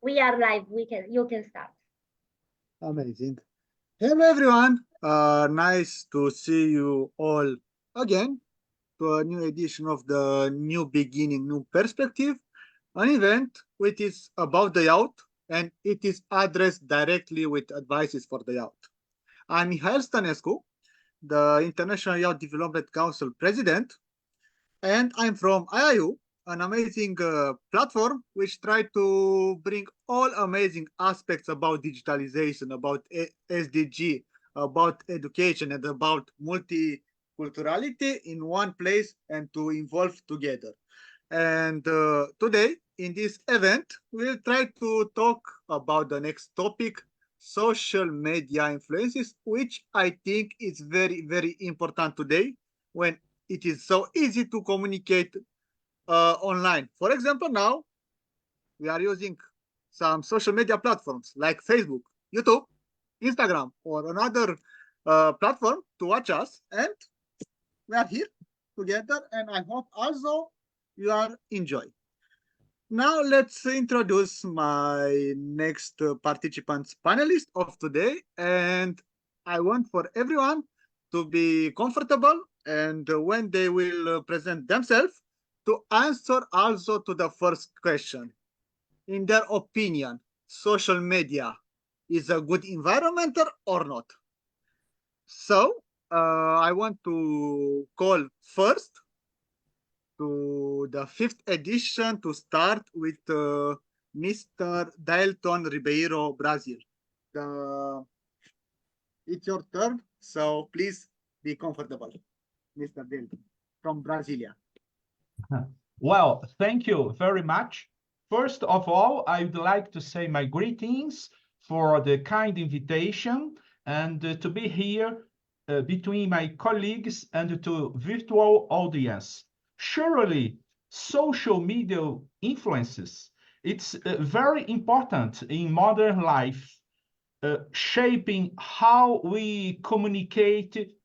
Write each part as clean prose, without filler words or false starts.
we are live. You can start. Amazing. Hello, everyone. Nice to see you all again to a new edition of the New Beginning, New Perspective, an event which is about the youth and it is addressed directly with advices for the youth. I'm Mihail Stanescu, the International Youth Development Council President, and I'm from IIU, an amazing platform which try to bring all amazing aspects about digitalization, about SDG, about education, and about multiculturality in one place and to involve together. And today, in this event, we'll try to talk about the next topic, social media influences, which I think is very, very important today when it is so easy to communicate online. For example, now we are using some social media platforms like Facebook, YouTube, Instagram, or another platform to watch us. And we are here together, and I hope also you are enjoying. Now let's introduce my next participants panelist of today, and I want for everyone to be comfortable and when they will present themselves to answer also to the first question. In their opinion, social media is a good environment or not? So I want to call first to the fifth edition to start with Mr. Dalton Ribeiro, Brazil. It's your turn, so please be comfortable, Mr. Dalton from Brasilia. Well, thank you very much. First of all, I would like to say my greetings for the kind invitation and to be here between my colleagues and to virtual audience. Surely, social media influences, it's very important in modern life, shaping how we communicate,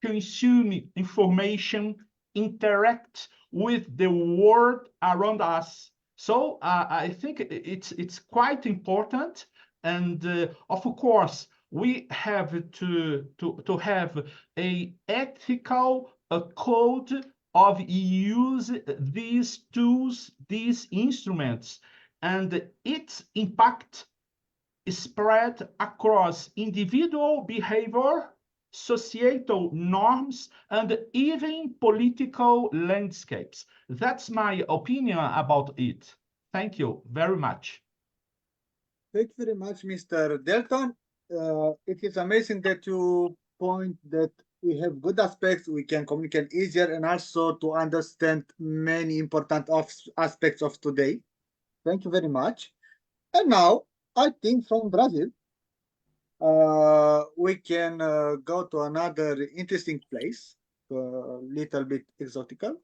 consume information, interact with the world around us. So I think it's quite important, and of course we have to have a ethical code of use these tools, these instruments, and its impact is spread across individual behavior, societal norms, and even political landscapes. That's my opinion about it. Thank you very much. Thank you very much, Mr. Dalton. It is amazing that you point that we have good aspects, we can communicate easier, and also to understand many important aspects of today. Thank you very much. And now, I think from Brazil, we can go to another interesting place, a little bit exotical,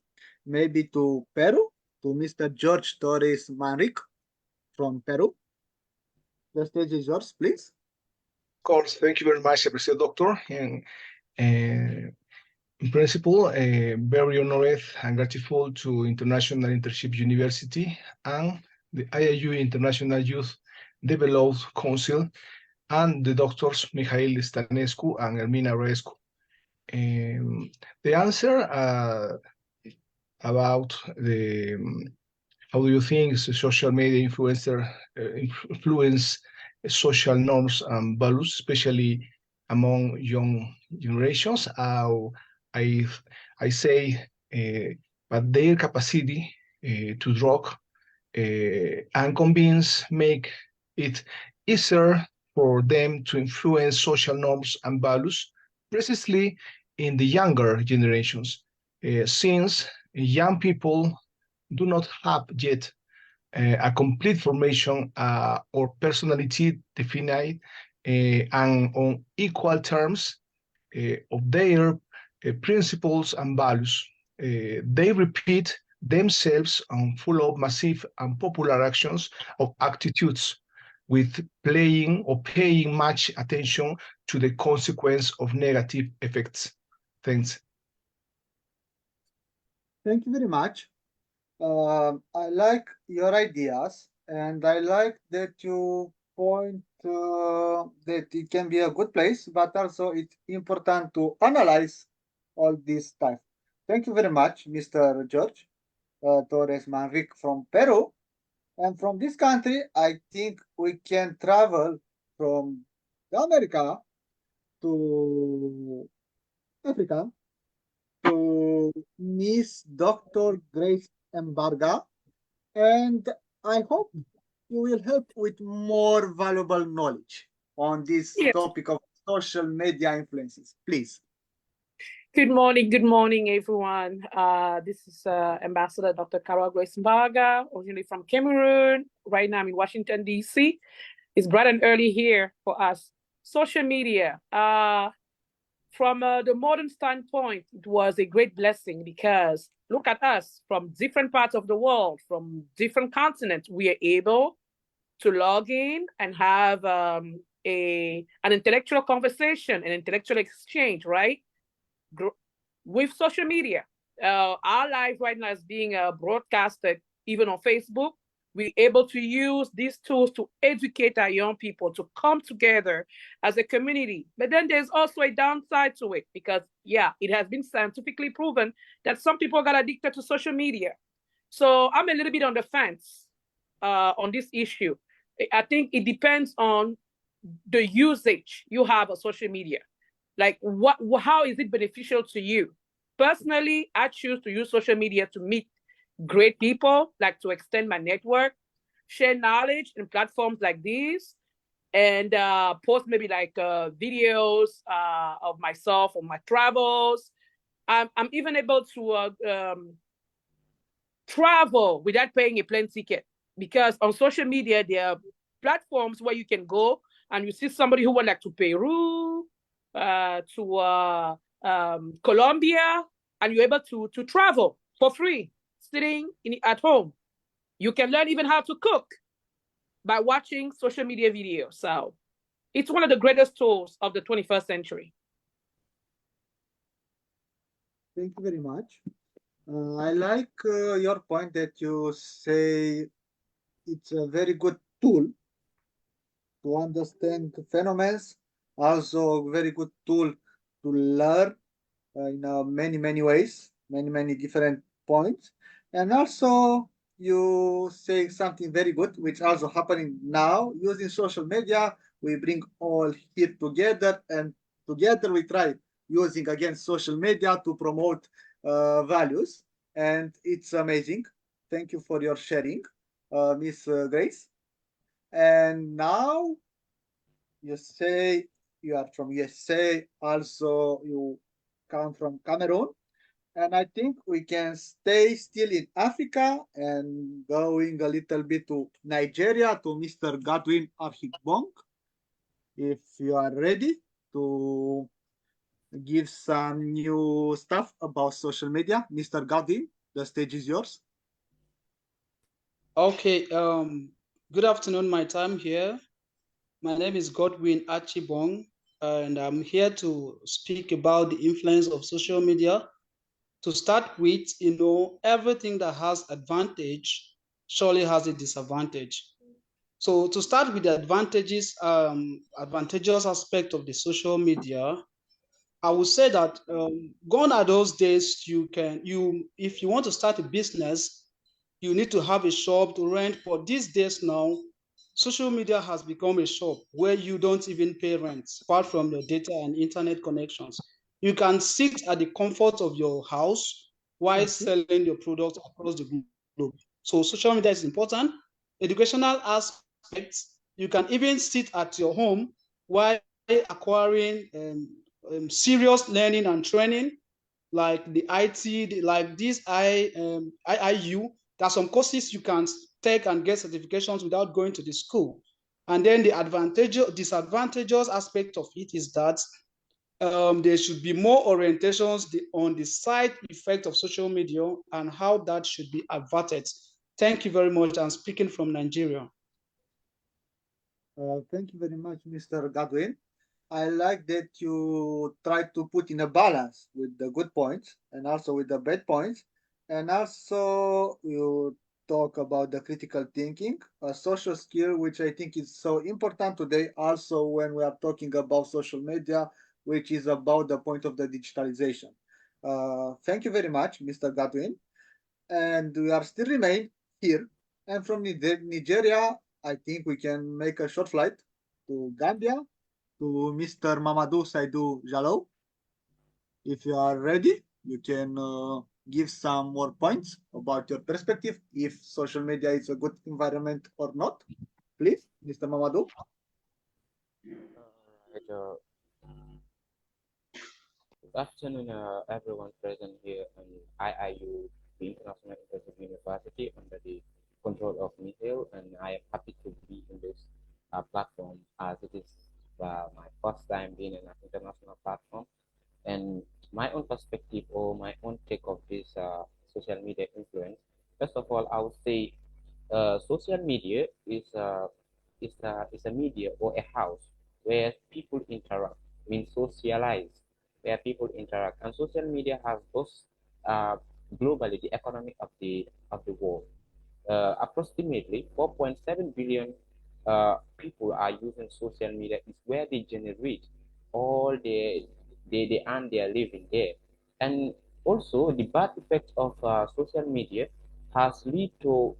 maybe to Peru, to Mr. George Torres Manrique from Peru. The stage is yours, please. Of course, thank you very much, Mr. Doctor. And in principle, very honored and grateful to International Internship University and the IIU International Youth Development Council and the doctors Mihail Stanescu and Ermina Rescu. The answer about the how do you think social media influencer influence social norms and values, especially among young generations? I say, but their capacity to draw and convince make it easier for them to influence social norms and values, precisely in the younger generations, since young people do not have yet a complete formation or personality defined and on equal terms of their principles and values. They repeat themselves and full of massive and popular actions of attitudes with playing or paying much attention to the consequence of negative effects. Thanks. Thank you very much. I like your ideas And I like that you point that it can be a good place, but also it's important to analyze all this stuff. Thank you very much, Mr. George Torres Manrique from Peru. And from this country, I think we can travel from America to Africa to Miss Dr. Grace Embarga. And I hope you will help with more valuable knowledge on this Yes. topic of social media influences. Please. Good morning, everyone. This is Ambassador Dr. Carol Grace Mbaga, originally from Cameroon. Right now I'm in Washington, D.C. It's bright and early here for us. Social media, from the modern standpoint, it was a great blessing because look at us from different parts of the world, from different continents. We are able to log in and have an intellectual conversation, an intellectual exchange, right? With social media. Our life right now is being broadcasted even on Facebook. We're able to use these tools to educate our young people to come together as a community. But then there's also a downside to it because, yeah, it has been scientifically proven that some people got addicted to social media. So I'm a little bit on the fence on this issue. I think it depends on the usage you have of social media. Like how is it beneficial to you? Personally, I choose to use social media to meet great people, like to extend my network, share knowledge in platforms like these, and post maybe like videos of myself or my travels. I'm even able to travel without paying a plane ticket because on social media there are platforms where you can go and you see somebody who went like to Peru, to Colombia, and you're able to travel for free, sitting at home. You can learn even how to cook by watching social media videos. So it's one of the greatest tools of the 21st century. Thank you very much. I like your point that you say it's a very good tool to understand phenomena, also a very good tool to learn in many ways, many different points. And also you say something very good, which also happening now using social media. We bring all here together and together we try using again social media to promote values. And it's amazing. Thank you for your sharing, Miss Grace. And now you say you are from USA, also you come from Cameroon. And I think we can stay still in Africa and going a little bit to Nigeria to Mr. Godwin Arhigbong. If you are ready to give some new stuff about social media, Mr. Godwin, the stage is yours. Okay, good afternoon, my time here. My name is Godwin Achibong, and I'm here to speak about the influence of social media. To start with, everything that has advantage surely has a disadvantage. So to start with the advantageous aspect of the social media, I would say that gone are those days if you want to start a business, you need to have a shop to rent. But these days now, social media has become a shop where you don't even pay rent, apart from your data and internet connections. You can sit at the comfort of your house while selling your products across the globe. So social media is important. Educational aspects, you can even sit at your home while acquiring serious learning and training like the IT, like this IIU. There are some courses you can take and get certifications without going to the school. And then the disadvantageous aspect of it is that there should be more orientations on the side effect of social media and how that should be averted. Thank you very much. I'm speaking from Nigeria. Thank you very much, Mr. Godwin. I like that you try to put in a balance with the good points and also with the bad points. And also you talk about the critical thinking, a social skill which I think is so important today, also when we are talking about social media, which is about the point of the digitalization. Thank you very much, Mr. Godwin. And we are still remain here. And from Nigeria, I think we can make a short flight to Gambia to Mr. Mamadou Saidou Jalou. If you are ready, you can give some more points about your perspective, if social media is a good environment or not. Please, Mr. Mamadou. Right, good afternoon, everyone present here in IIU, the International Interactive University, under the control of Mihail, and I am happy to be in this platform as it is my first time being in an international platform. And my own perspective or my own take of this social media influence. First of all, I would say social media is a media or a house where people interact, means socialize, where people interact, and social media has both uh, globally the economy of the world. Approximately 4.7 billion people are using social media. Is where they generate all they earn their living there, and also the bad effect of social media has led to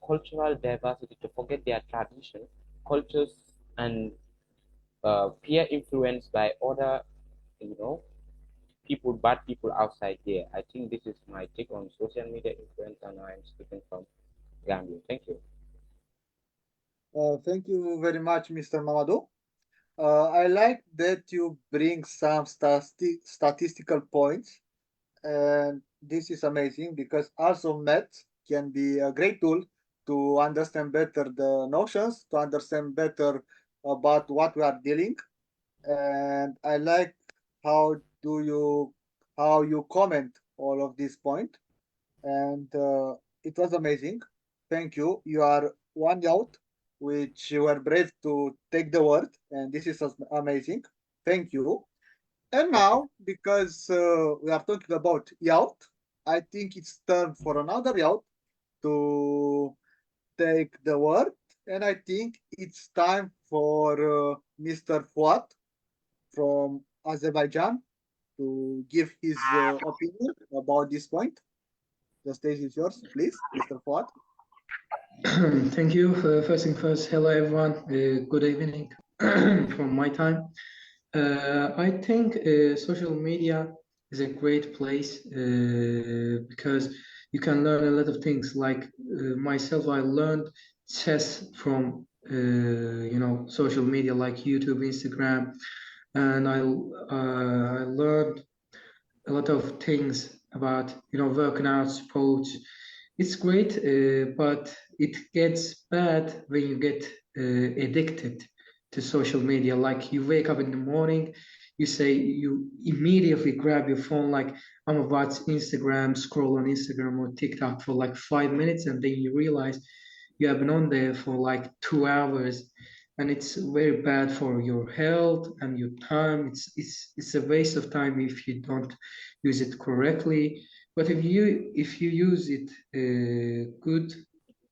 cultural diversity, to forget their tradition, cultures, and peer influence by other, you know, people, bad people outside there. I think this is my take on social media influence, and I'm speaking from Gambia. Thank you. Thank you very much, Mr. Mamadou. I like that you bring some statistical points, and this is amazing because also math can be a great tool to understand better the notions, to understand better about what we are dealing. And I like how do you how you comment all of this point, and it was amazing. Thank you. You are one out, which you were brave to take the word, and this is amazing. Thank you. And now, because we are talking about yacht, I think it's time for another yacht to take the word, and I think it's time for Mr. Fuat from Azerbaijan to give his opinion about this point. The stage is yours, please, Mr. Fuad. Thank you. First thing first, hello everyone. Good evening from my time. I think social media is a great place because you can learn a lot of things. Like myself, I learned chess from social media like YouTube, Instagram, and I learned a lot of things about working out, sports. It's great, but it gets bad when you get addicted to social media. Like you wake up in the morning, you immediately grab your phone, like I'm about Instagram, scroll on Instagram or TikTok for like 5 minutes, and then you realize you have been on there for like 2 hours, and it's very bad for your health and your time. It's a waste of time if you don't use it correctly. But if you use it good,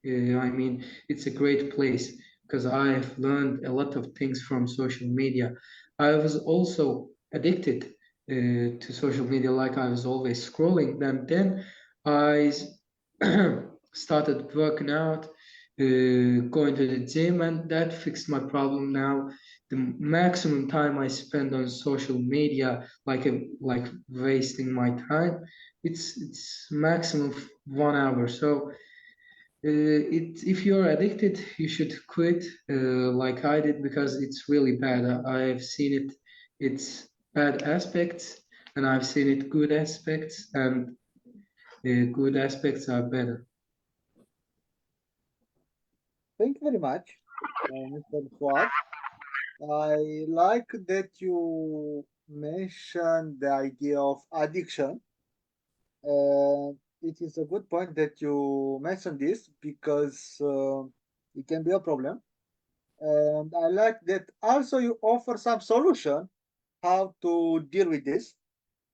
I mean, it's a great place because I've learned a lot of things from social media. I was also addicted to social media, like I was always scrolling. Then I started working out, going to the gym, and that fixed my problem. Now the maximum time I spend on social media, like wasting my time, it's maximum of 1 hour. So if you're addicted, you should quit, like I did, because it's really bad. I've seen it. It's bad aspects, and I've seen it good aspects, and good aspects are better. Thank you very much, Mr. Fuad. I like that you mentioned the idea of addiction. It is a good point that you mentioned this because it can be a problem. And I like that also you offer some solution how to deal with this,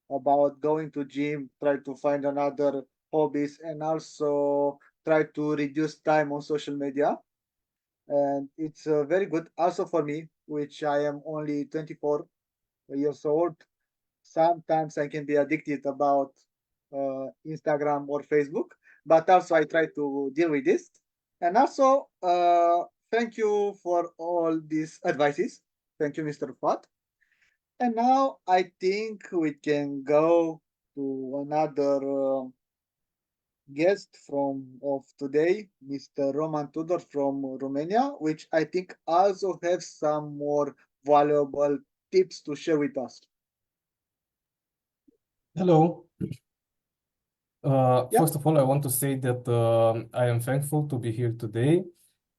about going to gym, try to find another hobbies, and also try to reduce time on social media, and it's very good also for me, which I am only 24 years old. Sometimes I can be addicted about Instagram or Facebook, but also I try to deal with this. And also, thank you for all these advices. Thank you, Mr. Fat. And now I think we can go to another guest from of today, Mr. Roman Tudor from Romania, which I think also have some more valuable tips to share with us. Hello. Yeah. First of all, I want to say that I am thankful to be here today.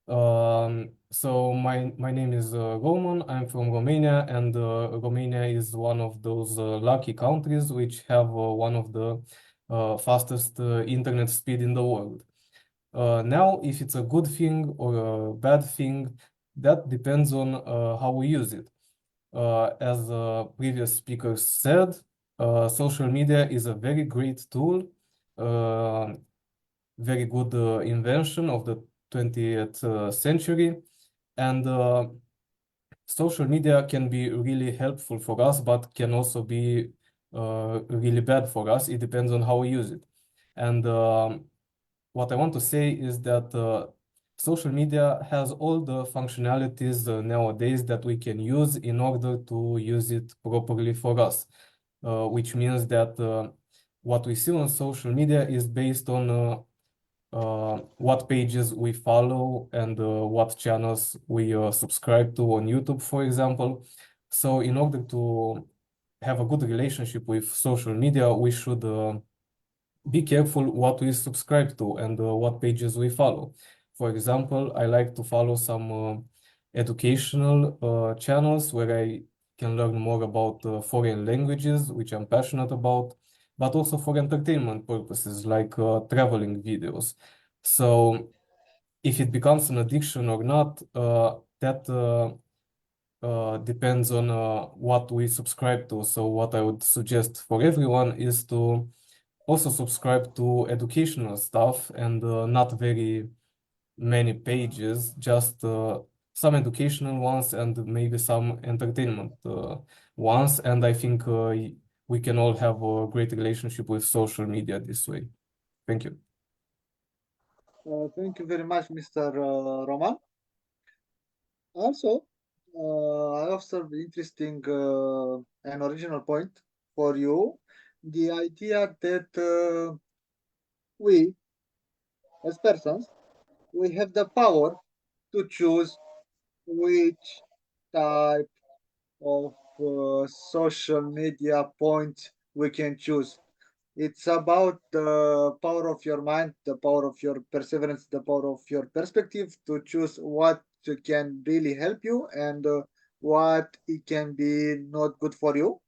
So my name is Roman. I'm from Romania, and Romania is one of those lucky countries which have one of the fastest internet speed in the world. Now, if it's a good thing or a bad thing, that depends on how we use it. As previous speakers said, social media is a very great tool, very good invention of the 20th century. And social media can be really helpful for us, but can also be really bad for us. It depends on how we use it. And what I want to say is that social media has all the functionalities nowadays that we can use in order to use it properly for us, which means that what we see on social media is based on what pages we follow and what channels we subscribe to on YouTube, for example. So in order to have a good relationship with social media, we should be careful what we subscribe to and what pages we follow. For example, I like to follow some educational channels where I can learn more about foreign languages, which I'm passionate about, but also for entertainment purposes, like traveling videos. So if it becomes an addiction or not, that depends on what we subscribe to. So what I would suggest for everyone is to also subscribe to educational stuff and not very many pages, just some educational ones and maybe some entertainment ones. And I think we can all have a great relationship with social media this way. Thank you. Thank you very much, Mr. Roman. Also, I observed interesting and original point for you, the idea that we, as persons, we have the power to choose which type of social media point we can choose. It's about the power of your mind, the power of your perseverance, the power of your perspective to choose what can really help you and what it can be not good for you.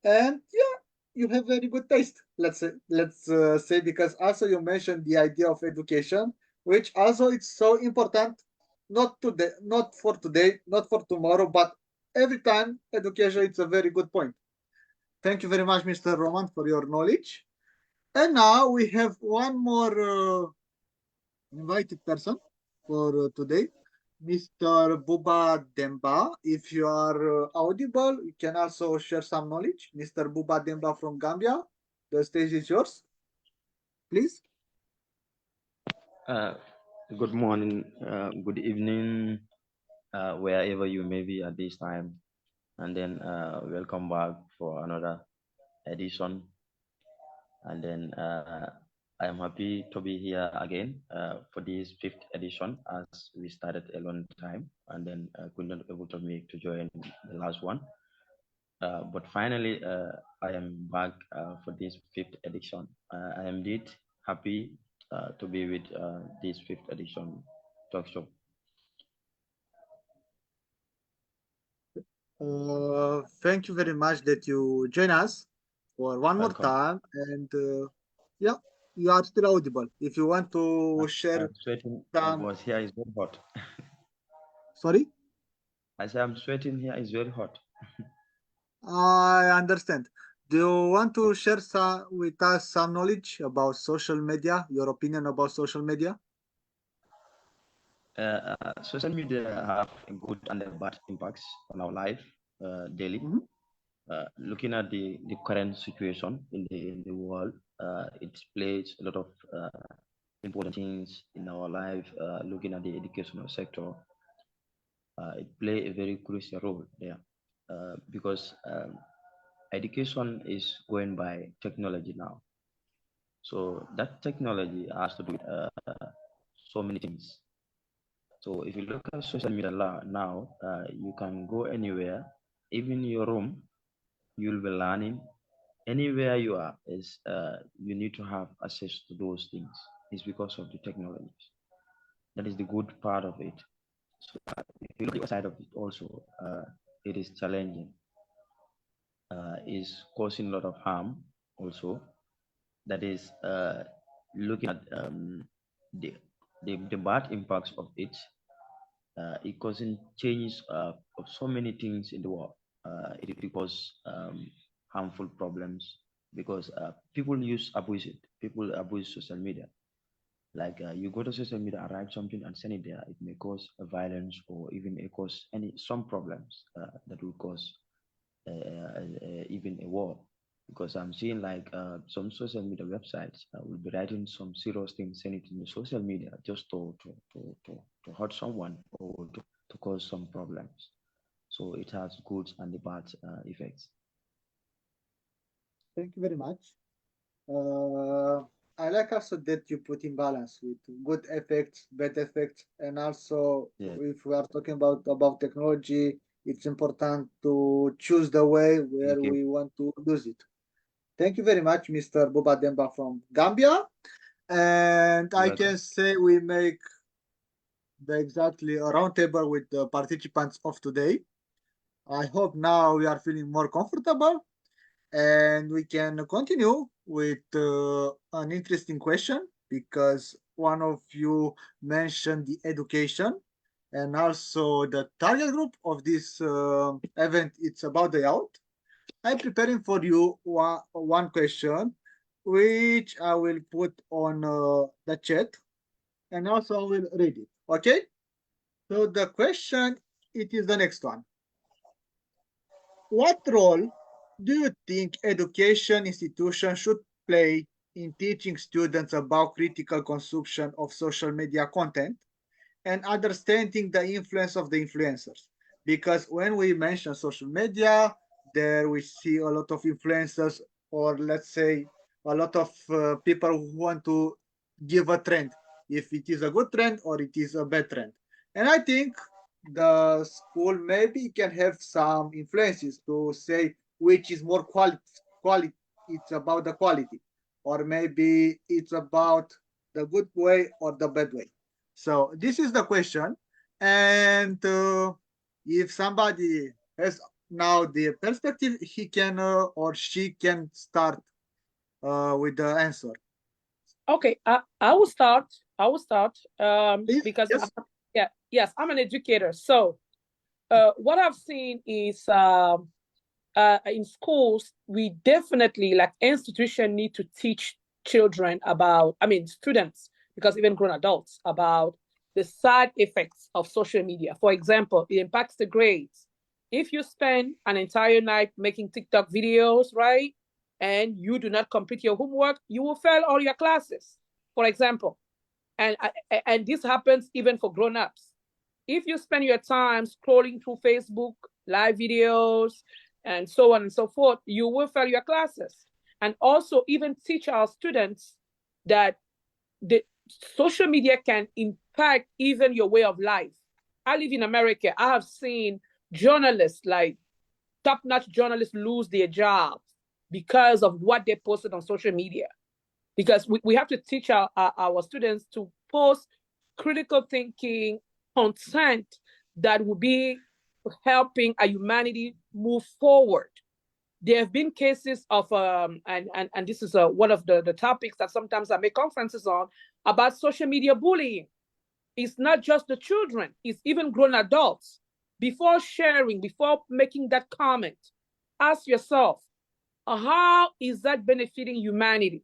And yeah, you have very good taste. Let's say because also you mentioned the idea of education, which also it's so important. Not today, not for today, not for tomorrow, but every time education. It's a very good point. Thank you very much, Mr. Roman, for your knowledge. And now we have one more invited person for today, Mr. Buba Demba. If you are audible, you can also share some knowledge. Mr. Buba Demba from Gambia, the stage is yours. Please. Good morning, good evening, wherever you may be at this time. And then welcome back for another edition. And then I am happy to be here again for this 5th edition, as we started a long time and then could not able to make to join the last one. But finally, I am back for this 5th edition. I am indeed happy to be with this 5th edition talk show. Thank you very much that you join us for one Welcome. more time. And yeah, you are still audible. If you want to share I'm sweating some. because here is very hot. Sorry? I say I'm sweating here, it's very hot. I understand. do you want to share with us some knowledge about social media, your opinion about social media? Social media have a good and a bad impacts on our life daily. Mhm. Looking at the current situation in the world, it plays a lot of important things in our life. Looking at the educational sector, it play a very crucial role there because education is going by technology now. So that technology has to do with so many things. So if you look at social media now, you can go anywhere, even your room, you'll be learning. Anywhere you are, is you need to have access to those things. It's because of the technologies. That is the good part of it. So if you look at the side of it also, it is challenging. Is causing a lot of harm also. That is looking at the, the bad impacts of it. It causing changes of so many things in the world. It cause harmful problems because people abuse it. People abuse social media. Like you go to social media, write something and send it there. It may cause a violence or even it cause some problems that will cause even a war. Because I'm seeing like some social media websites will be writing some serious things, send it in the social media just to hurt someone or to cause some problems. So it has good and the bad effects. Thank you very much. I like also that you put in balance with good effects, bad effects, and also Yeah. if we are talking about technology, it's important to choose the way where Thank you. we want to use it. Thank you very much, Mr. Boba Demba from Gambia. And You're I welcome. can say we make exactly a roundtable with the participants of today. I hope now we are feeling more comfortable and we can continue with an interesting question because one of you mentioned the education and also the target group of this event. It's about the youth. I'm preparing for you one question which I will put on the chat and also I will read it. Okay, so the question, it is the next one. What role do you think education institutions should play in teaching students about critical consumption of social media content and understanding the influence of the influencers? Because when we mention social media, there we see a lot of influencers, or let's say a lot of people who want to give a trend, if it is a good trend or it is a bad trend. And I think the school maybe can have some influences to say which is more quality, it's about the quality, or maybe it's about the good way or the bad way. So this is the question, and if somebody has now the perspective, he can or she can start with the answer. Okay, I will start. I will start Please, because yes. yes, I'm an educator. So what I've seen is in schools, we definitely, like institution, need to teach children about, I mean, students, because even grown adults, about the side effects of social media. For example, it impacts the grades. If you spend an entire night making TikTok videos, right, and you do not complete your homework, you will fail all your classes, for example. And this happens even for grown-ups. If you spend your time scrolling through Facebook, live videos, and so on and so forth, you will fail your classes. And also even teach our students that the social media can impact even your way of life. I live in America. I have seen journalists, like top-notch journalists, lose their jobs because of what they posted on social media. Because we have to teach our students to post critical thinking content that will be helping our humanity move forward. There have been cases of, and this is one of the topics that sometimes I make conferences on, about social media bullying. It's not just the children, it's even grown adults. Before sharing, before making that comment, ask yourself, How is that benefiting humanity?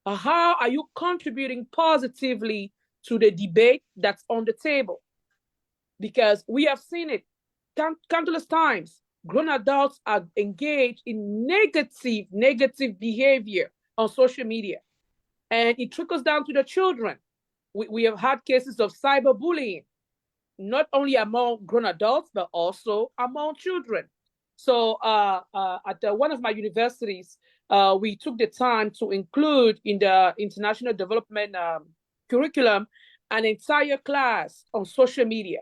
How are you contributing positively to the debate that's on the table? Because we have seen it countless times. Grown adults are engaged in negative behavior on social media, and it trickles down to the children. We have had cases of cyberbullying, not only among grown adults, but also among children. So at one of my universities, we took the time to include in the international development curriculum an entire class on social media,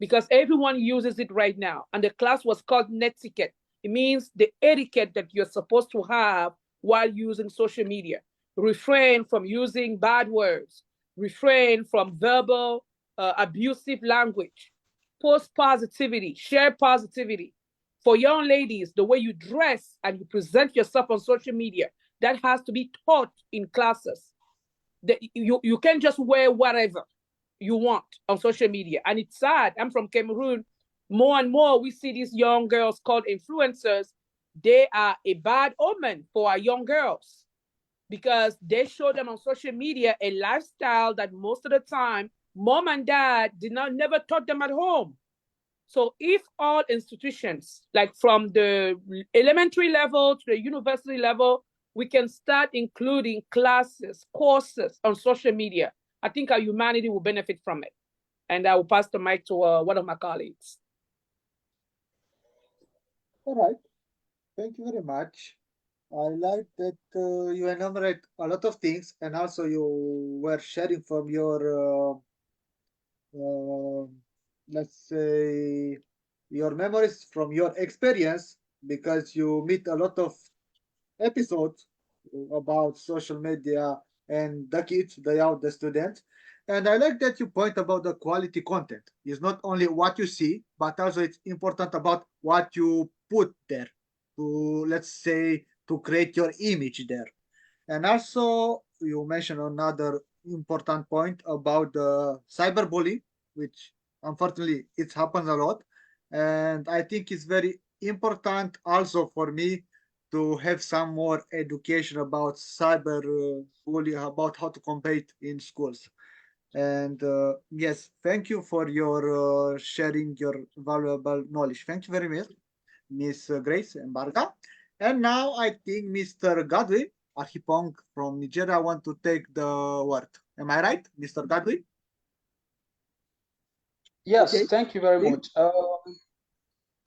because everyone uses it right now. And the class was called netiquette. It means the etiquette that you're supposed to have while using social media. Refrain from using bad words, refrain from verbal abusive language, post positivity, share positivity. For young ladies, the way you dress and you present yourself on social media, that has to be taught in classes. You can't just wear whatever you want on social media. And it's sad. I'm from Cameroon. More and more, we see these young girls called influencers. They are a bad omen for our young girls, because they show them on social media a lifestyle that most of the time mom and dad never taught them at home. So if all institutions, like from the elementary level to the university level, we can start including classes, courses on social media, I think our humanity will benefit from it. And I will pass the mic to one of my colleagues. All right. Thank you very much. I like that you enumerate a lot of things, and also you were sharing from your, uh, let's say, your memories from your experience, because you meet a lot of episodes about social media and the kids, the students. And I like that you point about the quality content. It's not only what you see, but also it's important about what you put there to, let's say, to create your image there. And also, you mentioned another important point about the cyberbullying, which unfortunately it happens a lot. And I think it's very important also for me to have some more education about cyber bullying, about how to compete in schools. And yes, thank you for your sharing your valuable knowledge. Thank you very much, Miss Grace Embarga. And now I think Mr. Godwin Arhipong from Nigeria want to take the word. Am I right, Mr. Godwin? Yes, Okay. thank you very Please. much.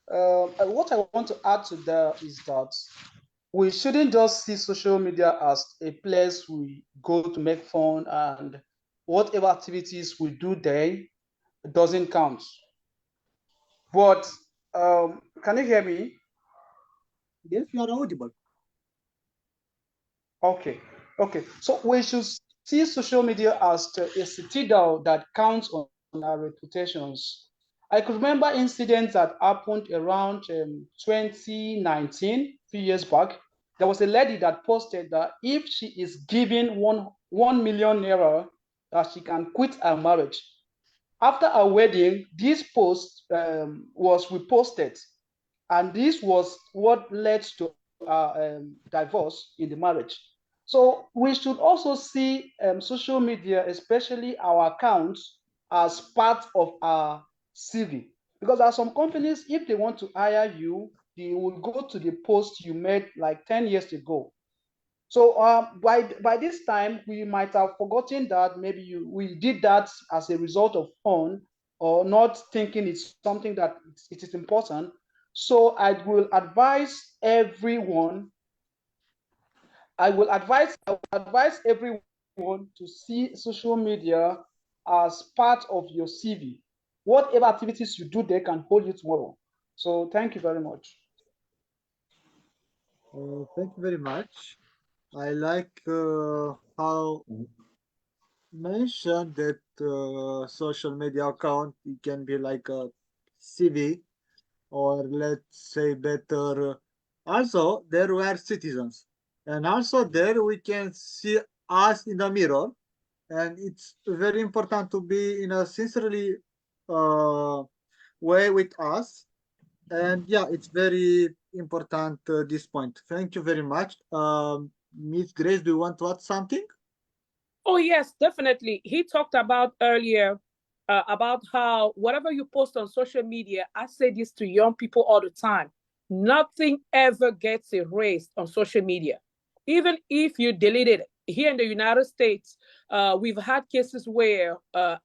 What I want to add to that is that we shouldn't just see social media as a place we go to make fun, and whatever activities we do there doesn't count. But can you hear me? Yes, you are audible. Okay, okay. So we should see social media as a citadel that counts on our reputations. I could remember incidents that happened around 2019, few years back. There was a lady that posted that if she is given 1 million naira, that she can quit her marriage. After her wedding, this post was reposted, and this was what led to divorce in the marriage. So we should also see social media, especially our accounts, as part of our CV. Because there are some companies, if they want to hire you, they will go to the post you made like 10 years ago. So by this time, we might have forgotten that maybe we did that as a result of fun, or not thinking it's something that it is important. So I will advise everyone to see social media as part of your CV. Whatever activities you do there can hold you tomorrow. So thank you very much. Thank you very much. I like how mentioned that social media account it can be like a CV, or let's say better. Also, there were citizens, and also there we can see us in the mirror, and it's very important to be in a sincerely uh, way with us. And yeah, it's very important this point. Thank you very much. Miss Grace, do you want to add something? Oh, yes, definitely. He talked about earlier about how whatever you post on social media, I say this to young people all the time, nothing ever gets erased on social media. Even if you delete it. Here in the United States, we've had cases where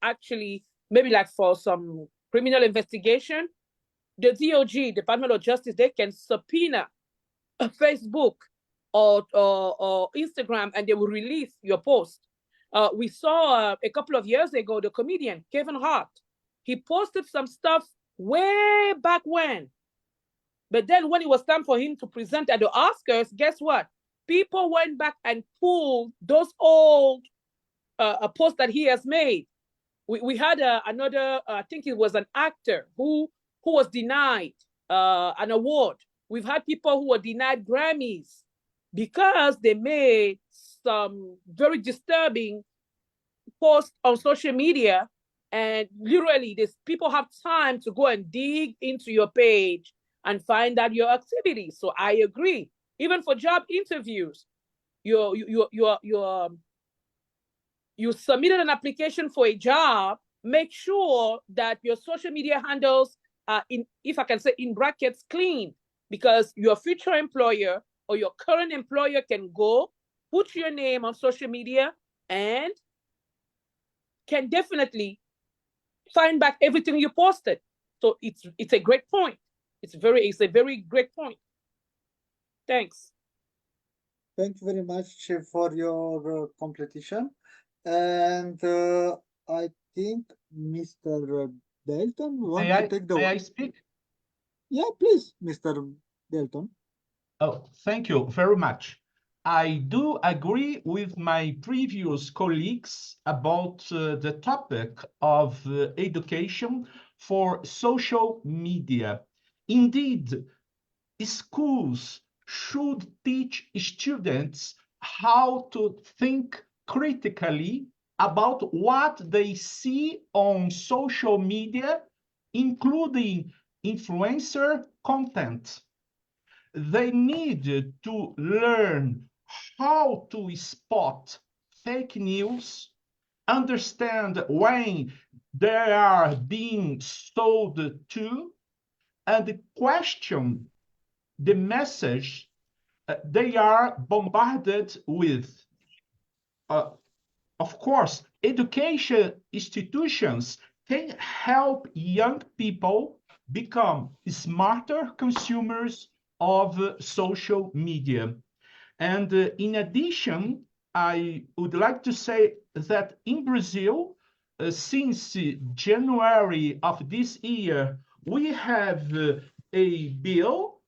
actually, maybe like for some criminal investigation, the DOJ, Department of Justice, they can subpoena a Facebook or Instagram and they will release your post. We saw a couple of years ago, the comedian Kevin Hart, he posted some stuff way back when. But then when it was time for him to present at the Oscars, guess what? People went back and pulled those old posts that he has made. We had another, I think it was an actor who was denied an award. We've had people who were denied Grammys because they made some very disturbing posts on social media. And literally, people have time to go and dig into your page and find out your activities. So I agree. Even for job interviews, you submitted an application for a job, make sure that your social media handles are in, if I can say in brackets, clean, because your future employer or your current employer can go, put your name on social media and can definitely find back everything you posted. So it's a great point. It's a very great point. Thanks. Thank you very much for your completion. And I think Mr. Dalton wants to take the May word. I speak? Yeah, please, Mr. Dalton. Oh, thank you very much. I do agree with my previous colleagues about the topic of education for social media. Indeed, schools should teach students how to think critically about what they see on social media, including influencer content. They need to learn how to spot fake news, understand when they are being sold to, and question the message they are bombarded with. Of course, education institutions can help young people become smarter consumers of social media. And in addition, I would like to say that in Brazil, since January of this year, we have a bill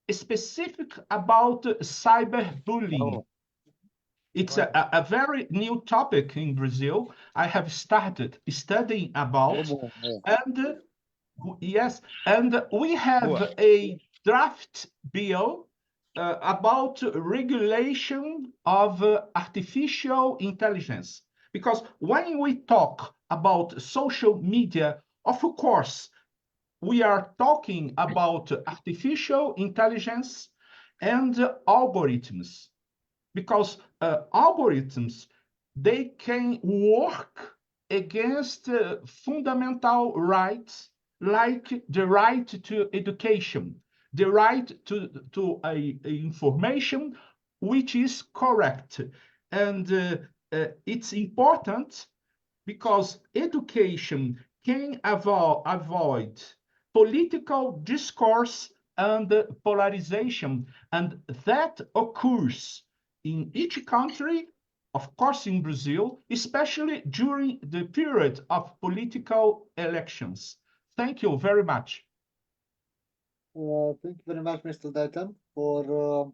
specific about cyberbullying. It's a very new topic in Brazil. I have started studying about, and yes, and we have a draft bill about regulation of artificial intelligence. Because when we talk about social media, of course, we are talking about artificial intelligence and algorithms, because algorithms, they can work against fundamental rights like the right to education, the right to information which is correct. And it's important because education can avoid political discourse and polarization, and that occurs in each country, of course in Brazil, especially during the period of political elections. Thank you very much. Thank you very much, Mr. Dalton, for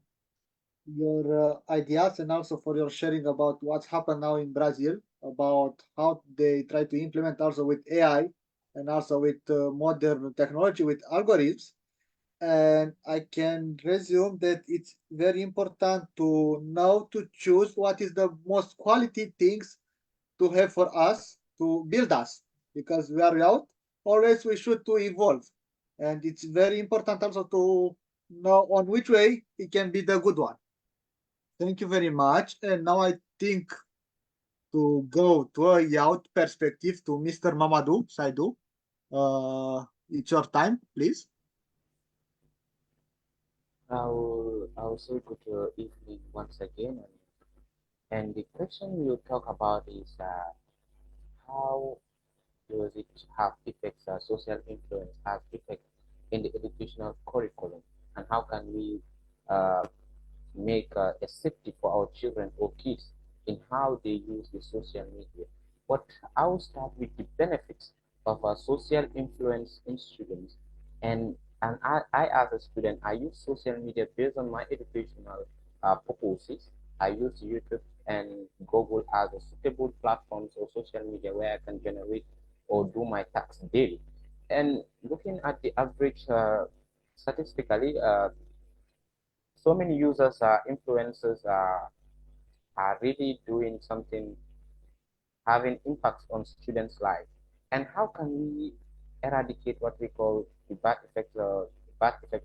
your ideas and also for your sharing about what's happened now in Brazil, about how they try to implement also with AI and also with modern technology with algorithms. And I can resume that it's very important to know to choose what is the most quality things to have for us to build us, because we are out always we should to evolve, and it's very important also to know on which way it can be the good one. Thank you very much. And now I think to go to a youth perspective to Mr. Mamadou Saidu. It's your time, please. I'll say good evening once again, and the question you talk about is how does it have effects, social influence have effects in the educational curriculum, and how can we uh, make a safety for our children or kids in how they use the social media. But I will start with the benefits of a social influence in students. And I as a student, I use social media based on my educational purposes. I use YouTube and Google as a suitable platforms or social media where I can generate or do my tasks daily. And looking at the average statistically, so many users influencers are really doing something having impacts on students life, and how can we eradicate what we call the bad effects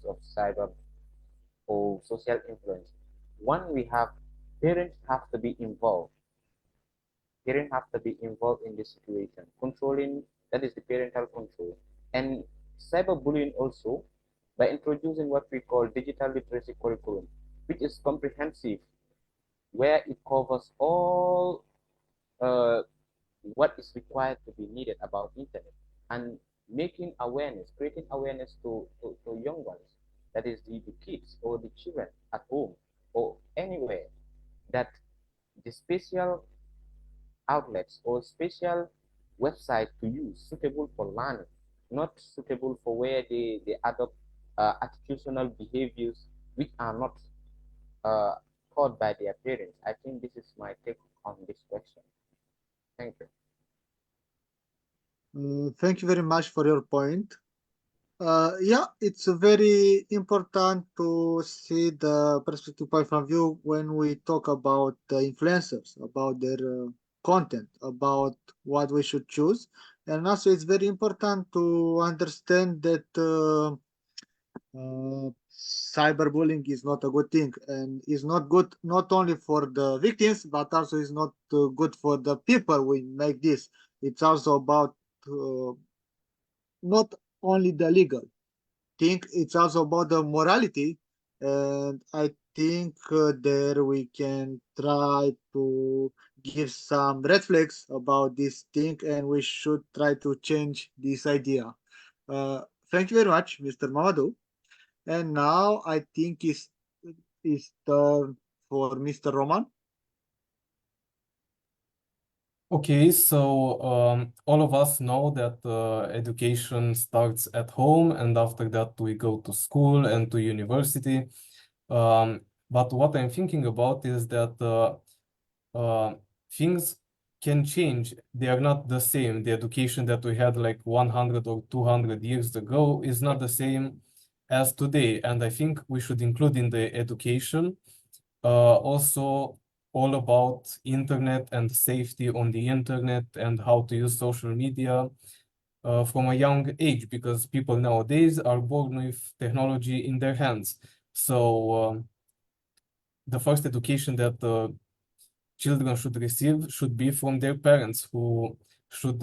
of cyber or social influence? One, we have parents have to be involved. Parents have to be involved in this situation, controlling, that is the parental control, and cyberbullying also, by introducing what we call digital literacy curriculum, which is comprehensive, where it covers all uh, what is required to be needed about internet, and making awareness, creating awareness to young ones, that is the kids or the children at home or anywhere, that the special outlets or special website to use suitable for learning, not suitable for where they adopt attitudinal behaviors which are not uh, taught by their parents. I think this is my take on this question. Thank you. Thank you very much for your point. Yeah, it's very important to see the perspective point of view when we talk about the influencers, about their content, about what we should choose. And also, it's very important to understand that cyberbullying is not a good thing and is not good not only for the victims, but also is not good for the people we make this. It's also about not only the legal think, it's also about the morality, and I think there we can try to give some red flags about this thing, and we should try to change this idea. Thank you very much, Mr. Mamadou. And now I think it's turn for Mr. Roman. Okay, so all of us know that education starts at home, and after that we go to school and to university. But what I'm thinking about is that things can change. They are not the same. The education that we had like 100 or 200 years ago is not the same as today. And I think we should include in the education also all about internet and safety on the internet and how to use social media from a young age, because people nowadays are born with technology in their hands. So the first education that children should receive should be from their parents, who should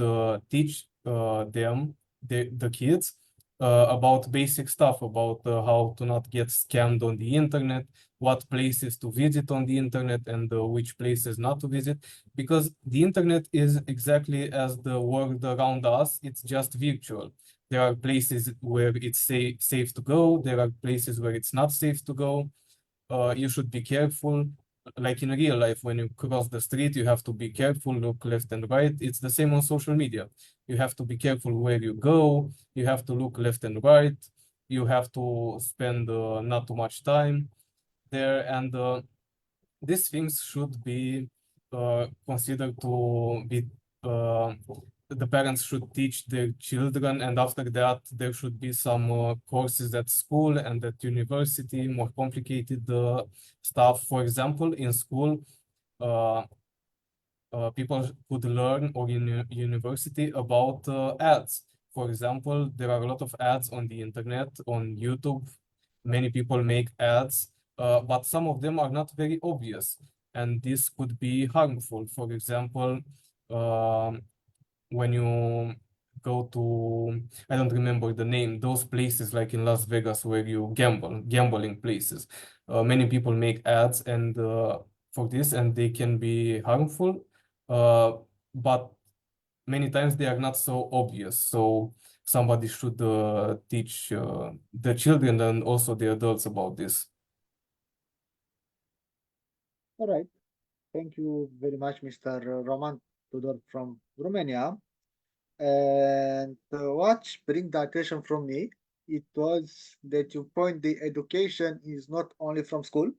teach the kids about basic stuff, about how to not get scammed on the internet, what places to visit on the internet, and which places not to visit, because the internet is exactly as the world around us. It's just virtual. There are places where it's safe to go. There are places where it's not safe to go. You should be careful. Like in real life, when you cross the street, you have to be careful, look left and right. It's the same on social media. You have to be careful where you go. You have to look left and right. You have to spend not too much time there. And these things should be considered to be the parents should teach their children, and after that there should be some courses at school and at university, more complicated stuff. For example, in school, uh, people could learn, or in university, about ads. For example, there are a lot of ads on the internet, on YouTube, many people make ads, but some of them are not very obvious, and this could be harmful. For example, when you go to, I don't remember the name, those places like in Las Vegas where you gambling places. Many people make ads and for this, and they can be harmful, but many times they are not so obvious. So somebody should teach the children and also the adults about this. All right. Thank you very much, Mr. Roman Tudor from Romania. And what bring the attention from me, it was that you point the education is not only from school,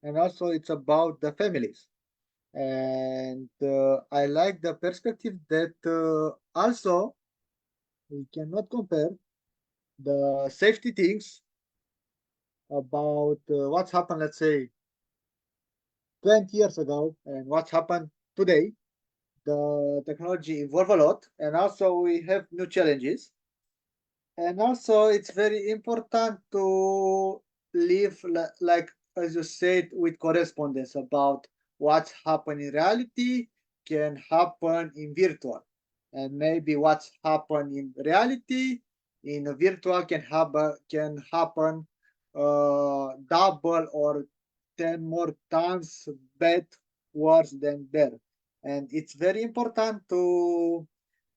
and also it's about the families. And I like the perspective that also we cannot compare the safety things about what's happened, let's say, 20 years ago and what's happened today. The technology evolved a lot, and also we have new challenges. And also, it's very important to live like as you said with correspondence about what's happened in reality can happen in virtual, and maybe what's happened in reality in a virtual can happen double or 10 more times bad worse than better. And it's very important to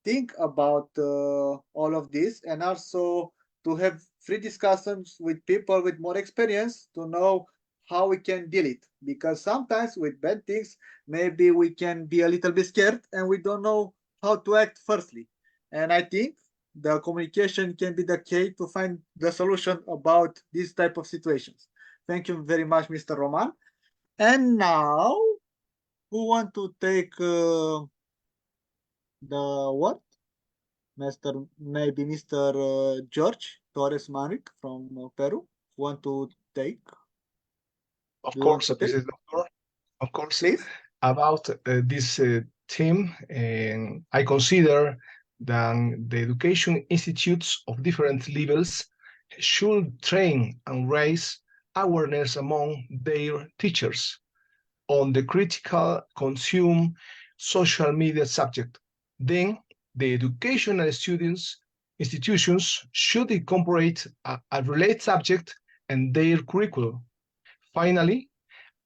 think about all of this, and also to have free discussions with people with more experience to know how we can deal it, because sometimes with bad things maybe we can be a little bit scared and we don't know how to act firstly. And I think the communication can be the key to find the solution about these type of situations. Thank you very much, Mr. Roman. And now, who want to take the word? Maybe Mr. George Torres Manic from Peru want to take? Of Do you want course, to this take? is Doctor. Of course, Please. about this theme, I consider that the education institutes of different levels should train and raise awareness among their teachers on the critical consume social media subject. Then the educational students institutions should incorporate a related subject in their curriculum. Finally,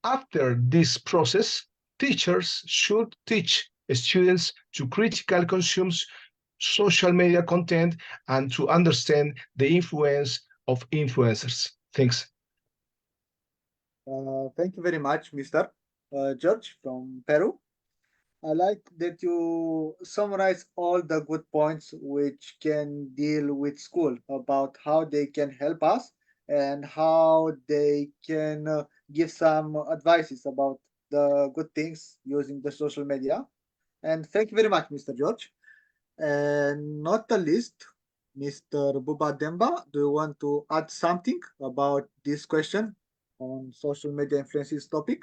after this process, teachers should teach students to critically consume social media content and to understand the influence of influencers. Thanks. Thank you very much, Mr. George from Peru. I like that you summarize all the good points which can deal with school about how they can help us and how they can give some advices about the good things using the social media. And thank you very much, Mr. George. And not the least, Mr. Buba Demba, do you want to add something about this question on social media influences topic?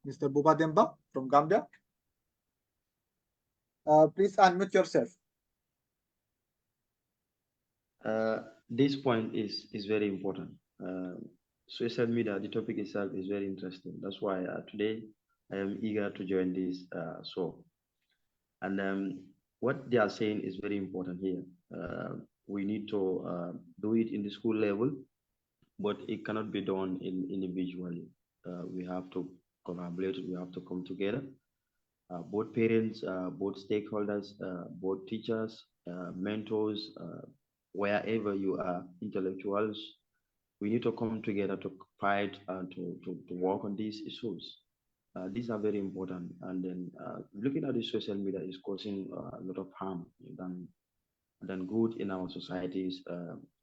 Mr. Buba Demba from Gambia. Please unmute yourself. This point is very important. Social media, the topic itself is very interesting. That's why today I am eager to join this show. And what they are saying is very important here. We need to do it in the school level, but it cannot be done individually. We have to collaborate. We have to come together. Both parents, both stakeholders, both teachers, mentors, wherever you are, intellectuals, we need to come together to fight and to work on these issues. These are very important. And then looking at the social media is causing a lot of harm than good in our societies.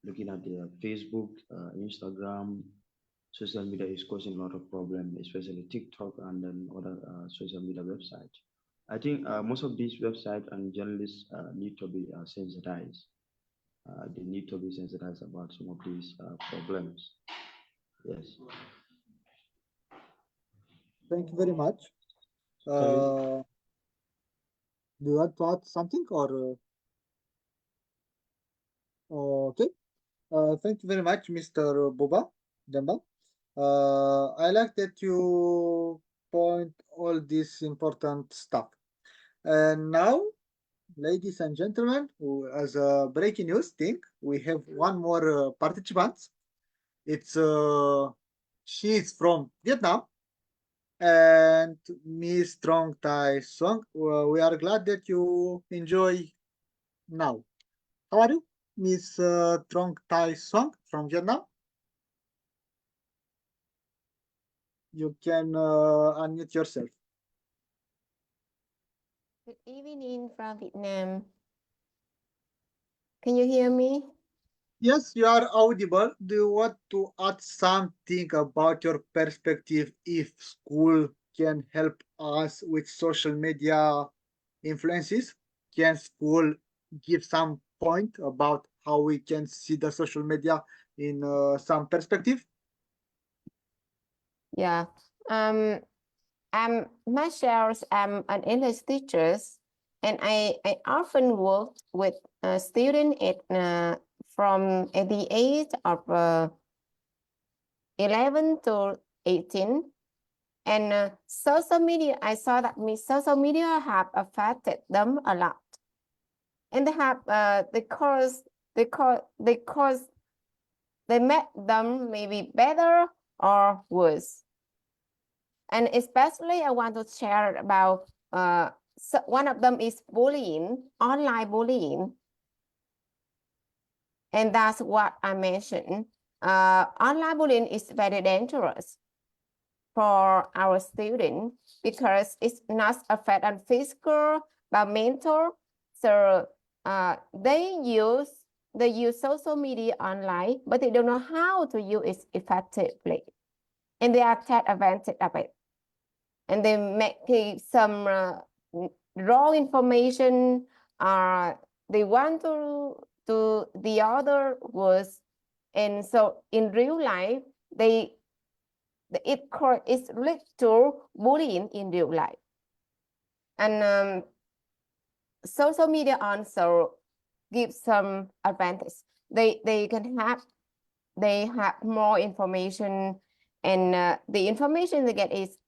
Looking at the Facebook, Instagram, social media is causing a lot of problems, especially TikTok and then other social media websites. I think most of these websites and journalists need to be sensitized. They need to be sensitized about some of these problems. Yes. Thank you very much. Sorry? Do you want to add something or? Okay. Thank you very much, Mr. Boba. Demba. I like that you point all this important stuff. And now, ladies and gentlemen, as a breaking news thing, we have one more participant. It's she's from Vietnam and Miss Trong Tai Song. We are glad that you enjoy now. How are you, Miss Trong Tai Song from Vietnam? You can unmute yourself. Good evening from Vietnam. Can you hear me? Yes, you are audible. Do you want to add something about your perspective if school can help us with social media influences? Can school give some point about how we can see the social media in some perspective? Yeah. I'm Mihail. I'm an English teacher, and I often work with students at the age of 11 to 18. And social media, I saw that social media have affected them a lot, and they have they make them maybe better or worse. And especially I want to share about so one of them is bullying, online bullying. And that's what I mentioned. Online bullying is very dangerous for our students because it's not affect on physical but mental. So they use social media online, but they don't know how to use it effectively, and they are take advantage of it, and they make some wrong information. They want to the other words, and so in real life it's lead to bullying in real life. And social media also gives some advantage. They have more information, and the information they get is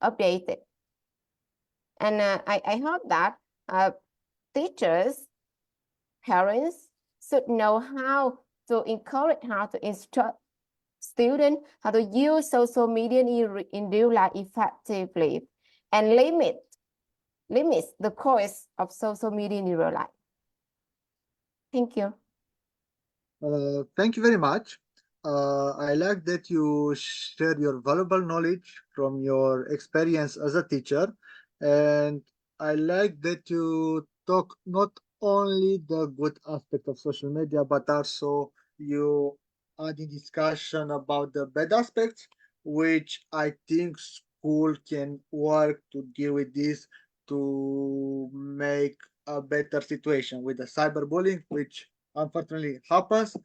updated. And I hope that teachers, parents should know how to encourage, how to instruct students how to use social media in real life effectively, and limits the course of social media in real life. Thank you. Thank you very much. I like that you share your valuable knowledge from your experience as a teacher. And I like that you talk not only the good aspect of social media, but also you add in discussion about the bad aspects, which I think school can work to deal with this to make a better situation with the cyberbullying, which unfortunately happens,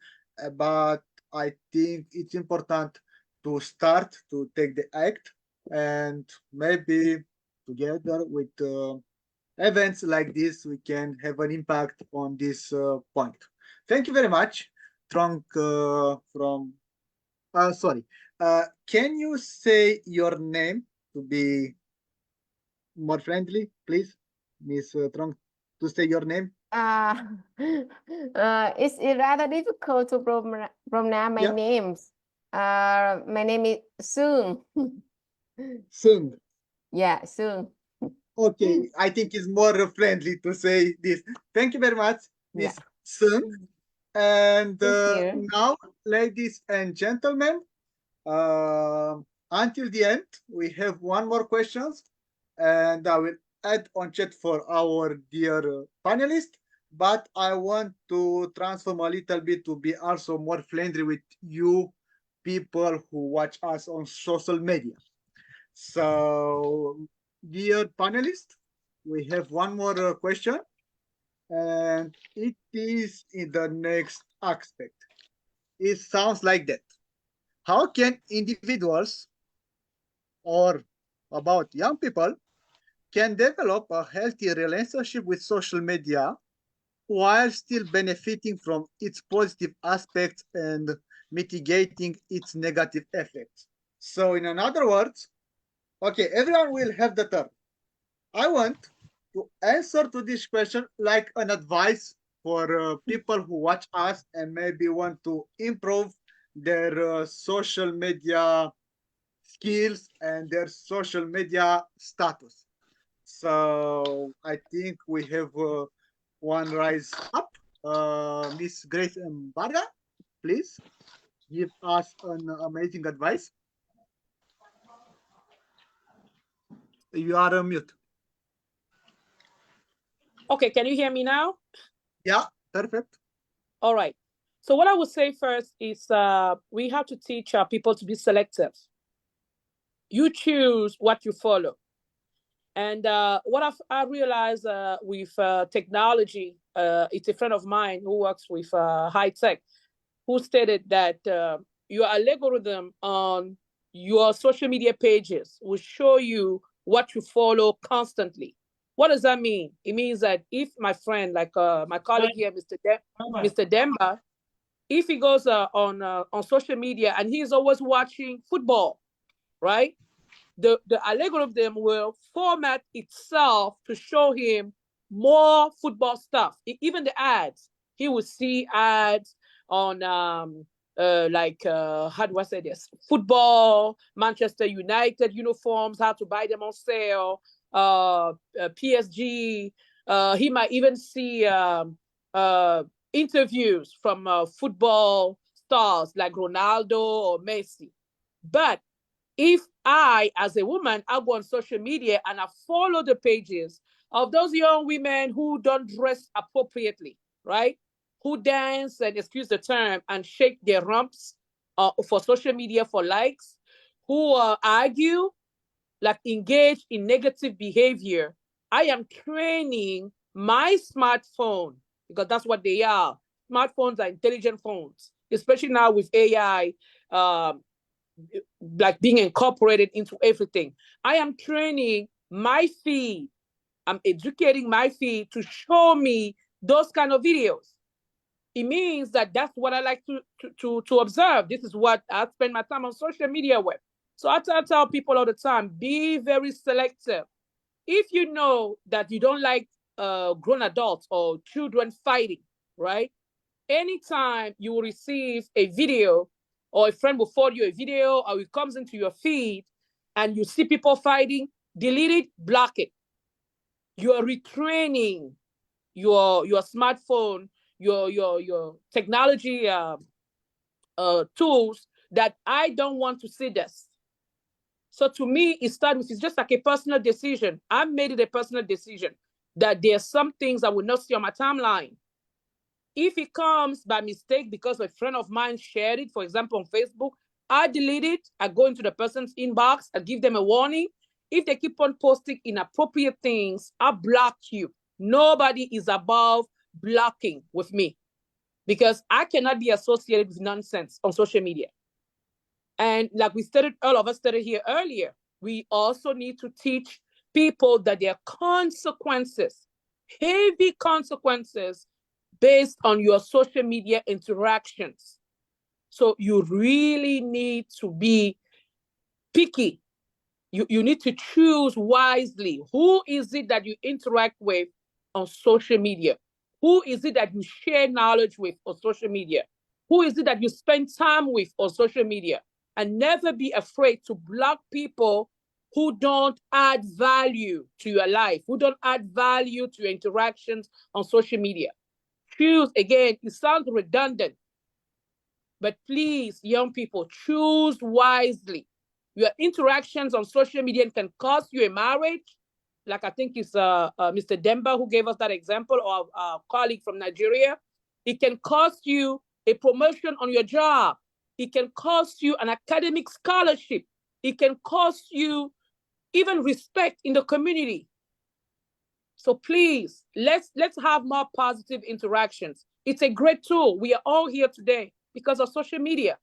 but I think it's important to start to take the act, and maybe together with events like this, we can have an impact on this point. Thank you very much, Trunk from, sorry, can you say your name to be more friendly, please, Miss Trunk, to say your name? It's rather difficult to pronounce my names. My name is Sung. Sung. Yeah, Sung. Okay, I think it's more friendly to say this. Thank you very much, Miss Sung. And now, ladies and gentlemen, until the end, we have one more questions, and I will add on chat for our dear panelists. But I want to transform a little bit to be also more friendly with you people who watch us on social media. So, dear panelists, we have one more question, and it is in the next aspect. It sounds like that. How can individuals or about young people can develop a healthy relationship with social media while still benefiting from its positive aspects and mitigating its negative effects. So in other words, okay, everyone will have the turn. I want to answer to this question like an advice for people who watch us and maybe want to improve their social media skills and their social media status. So I think we have one rise up. Miss Grace Mbarga, please give us an amazing advice. You are on mute. Okay, can you hear me now? Yeah, perfect. All right. So what I would say first is we have to teach people to be selective. You choose what you follow. And what I realized with technology, it's a friend of mine who works with high tech, who stated that your algorithm on your social media pages will show you what you follow constantly. What does that mean? It means that if my friend, like my colleague here, Mr. Demba, if he goes on social media and he's always watching football, right? The algorithm will format itself to show him more football stuff. Even the ads, he will see ads on how do I say this? Football, Manchester United uniforms, how to buy them on sale, PSG. He might even see interviews from football stars like Ronaldo or Messi. But if I, as a woman, I go on social media and I follow the pages of those young women who don't dress appropriately, right? Who dance and, excuse the term, and shake their rumps for social media for likes, who argue, like engage in negative behavior, I am training my smartphone, because that's what they are. Smartphones are intelligent phones, especially now with AI, like being incorporated into everything. I am training my feed. I'm educating my feed to show me those kind of videos. It means that that's what I like to observe. This is what I spend my time on social media with. So I tell people all the time, be very selective. If you know that you don't like grown adults or children fighting, right? Anytime you will receive a video or a friend will forward you a video or it comes into your feed and you see people fighting, delete it, block it. You are retraining your smartphone, your technology tools that I don't want to see this. So to me, it's just like a personal decision. I made it a personal decision that there are some things I will not see on my timeline. If it comes by mistake because a friend of mine shared it, for example, on Facebook, I delete it. I go into the person's inbox. I give them a warning. If they keep on posting inappropriate things, I block you. Nobody is above blocking with me because I cannot be associated with nonsense on social media. And like all of us started here earlier, we also need to teach people that there are consequences, heavy consequences based on your social media interactions. So you really need to be picky. You need to choose wisely. Who is it that you interact with on social media? Who is it that you share knowledge with on social media? Who is it that you spend time with on social media? And never be afraid to block people who don't add value to your life, who don't add value to your interactions on social media. Choose, again, it sounds redundant, but please, young people, choose wisely. Your interactions on social media can cost you a marriage, like I think it's Mr. Demba who gave us that example, or a colleague from Nigeria. It can cost you a promotion on your job. It can cost you an academic scholarship. It can cost you even respect in the community. So please, let's have more positive interactions. It's a great tool. We are all here today because of social media.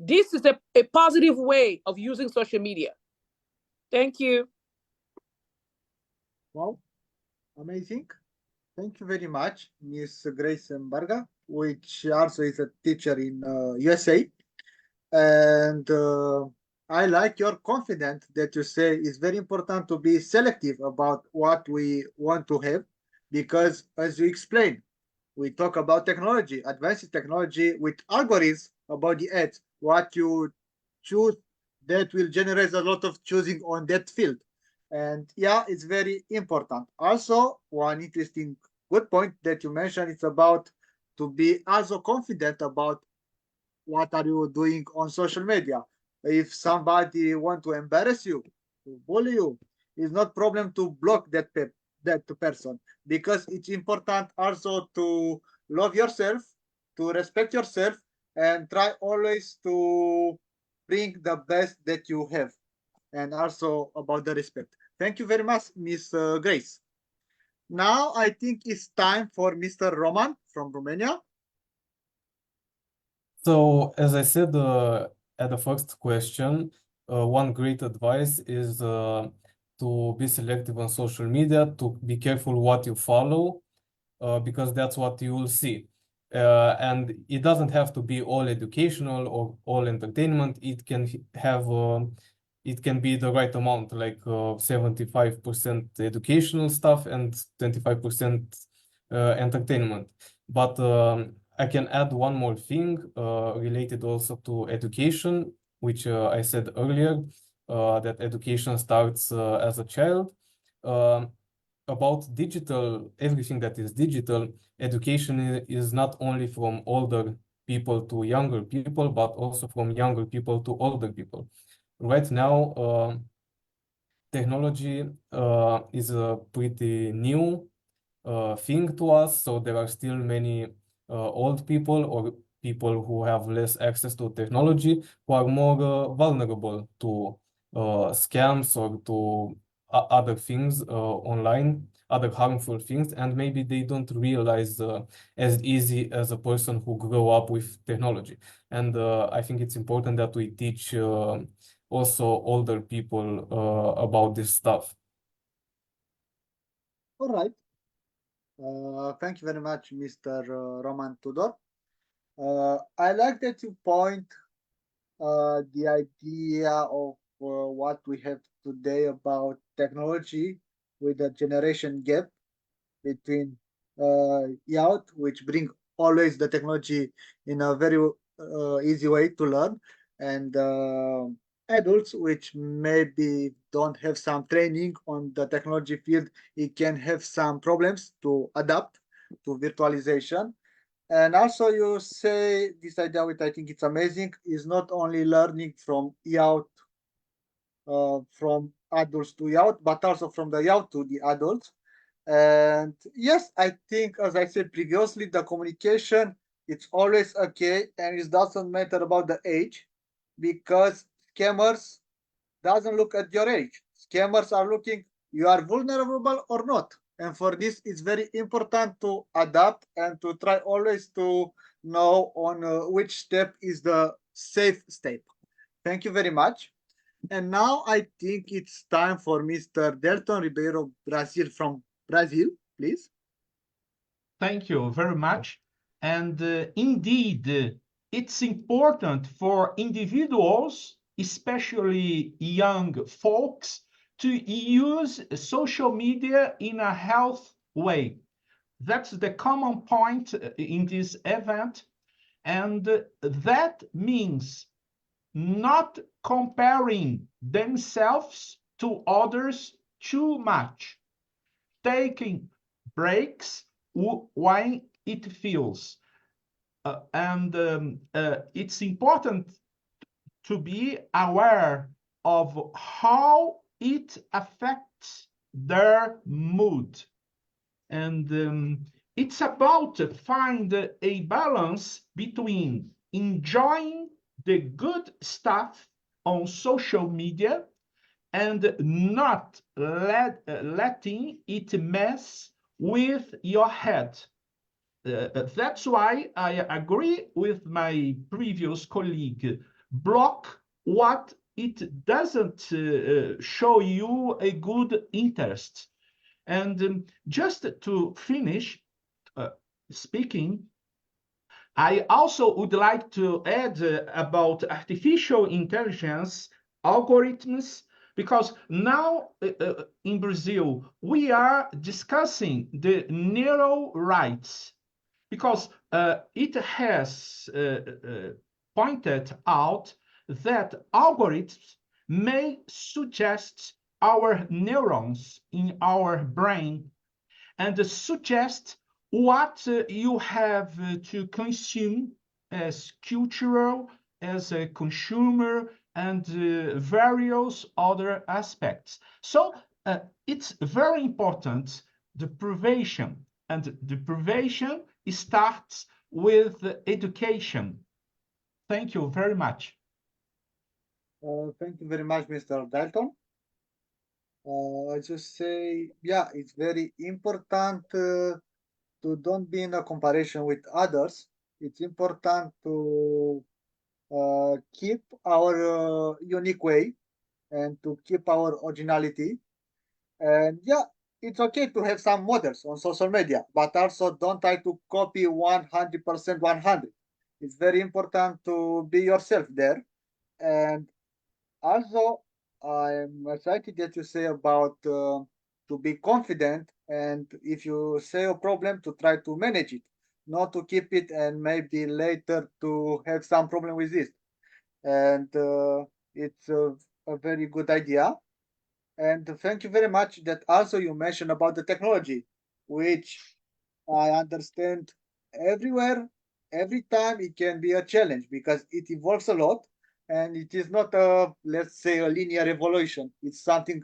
This is a positive way of using social media. Thank you. Wow, amazing. Thank you very much, Miss Grace Mbarga, which also is a teacher in USA. And I like your confidence that you say it's very important to be selective about what we want to have, because as you explained, we talk about technology, advanced technology with algorithms about the ads, what you choose that will generate a lot of choosing on that field. And yeah, it's very important. Also, one interesting good point that you mentioned is about to be also confident about what are you doing on social media. If somebody want to embarrass you, to bully you, it's not problem to block that person, because it's important also to love yourself, to respect yourself, and try always to bring the best that you have, and also about the respect. Thank you very much, Miss Grace. Now I think it's time for Mr. Roman from Romania. So, as I said at the first question, one great advice is to be selective on social media, to be careful what you follow, because that's what you will see. And it doesn't have to be all educational or all entertainment. It can have, it can be the right amount, like 75% educational stuff and 25% entertainment. But I can add one more thing related also to education, which I said earlier, that education starts as a child. About digital, everything that is digital, education is not only from older people to younger people, but also from younger people to older people. Right now, technology is a pretty new thing to us, so there are still many old people or people who have less access to technology who are more vulnerable to scams or to other things online, other harmful things, and maybe they don't realize as easy as a person who grew up with technology. And I think it's important that we teach also older people about this stuff. All right. Thank you very much, Mr. Roman Tudor. I like that you point the idea of what we have today about technology with the generation gap between youth, which bring always the technology in a very easy way to learn, and adults, which maybe don't have some training on the technology field, it can have some problems to adapt to virtualization. And also you say this idea, which I think it's amazing, is not only learning from youth, from adults to youth, but also from the youth to the adults. And yes, I think, as I said previously, the communication, it's always okay, and it doesn't matter about the age, because scammers doesn't look at your age. Scammers are looking, you are vulnerable or not. And for this, it's very important to adapt and to try always to know on which step is the safe step. Thank you very much. And now I think it's time for Mr. Delton Ribeiro Brazil from Brazil, please. Thank you very much. And indeed, it's important for individuals, especially young folks, to use social media in a healthy way. That's the common point in this event. And that means not comparing themselves to others too much, taking breaks when it feels. It's important to be aware of how it affects their mood. And it's about to find a balance between enjoying the good stuff on social media and not letting it mess with your head. That's why I agree with my previous colleague. Block what it doesn't show you a good interest. And just to finish speaking, I also would like to add about artificial intelligence algorithms, because now in Brazil, we are discussing the neural rights, because it has pointed out that algorithms may suggest our neurons in our brain and suggest what you have to consume as cultural, as a consumer, and various other aspects. So it's very important, the prevention, and the prevention starts with education. Thank you very much. Thank you very much, Mr. Dalton. I just say, yeah, it's very important to don't be in a comparison with others. It's important to keep our unique way and to keep our originality. And yeah, it's okay to have some models on social media, but also don't try to copy 100% 100. It's very important to be yourself there. And also, I'm excited that you say about to be confident, and if you say a problem, to try to manage it, not to keep it and maybe later to have some problem with this. And it's a very good idea. And thank you very much that also you mentioned about the technology, which I understand everywhere, every time it can be a challenge because it evolves a lot and it is not a, let's say, a linear evolution. It's something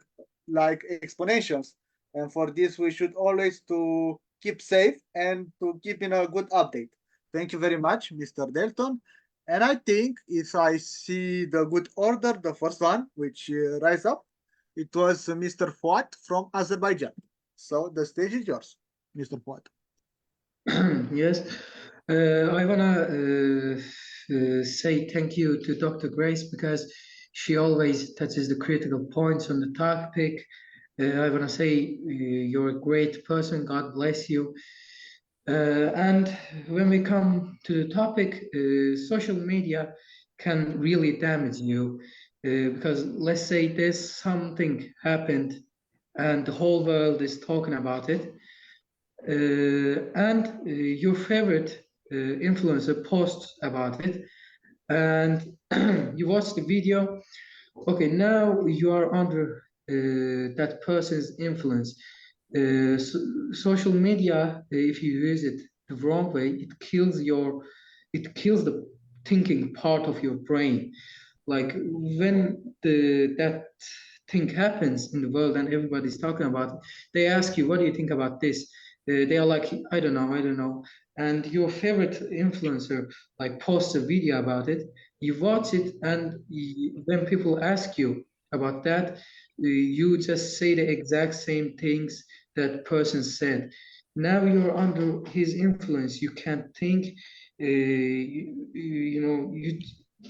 like exponentials. And for this, we should always to keep safe and to keep in a good update. Thank you very much, Mr. Delton. And I think if I see the good order, the first one, which rise up, it was Mr. Fuat from Azerbaijan. So the stage is yours, Mr. Fuat. Yes, I wanna say thank you to Dr. Grace because she always touches the critical points on the topic. I wanna say you're a great person. God bless you. And when we come to the topic, social media can really damage you because let's say there's something happened and the whole world is talking about it. And your favorite influencer posts about it, and you watch the video. Okay, now you are under that person's influence. Social media, if you use it the wrong way, it kills the thinking part of your brain. Like when that thing happens in the world and everybody's talking about it, they ask you, what do you think about this? They are like, I don't know. And your favorite influencer like posts a video about it, you watch it, and when people ask you about that, you just say the exact same things that person said. Now you're under his influence. You can't think.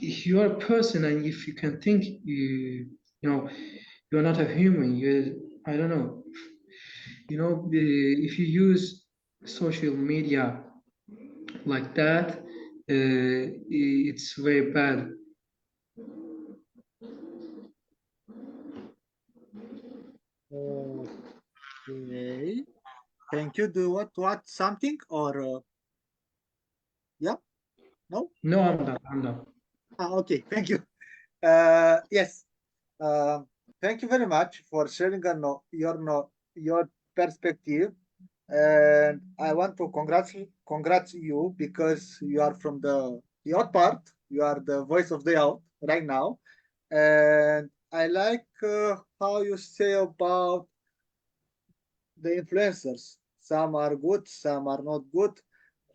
You're a person, and if you can think, you're not a human. I don't know. If you use social media like that, it's very bad. Okay. Thank you. Do you want to add something or yeah? No? No, I'm done. Okay. Thank you. Yes. Thank you very much for sharing your perspective. And I want to congrats you because you are from the youth part. You are the voice of the youth right now. And I like how you say about the influencers. Some are good, some are not good.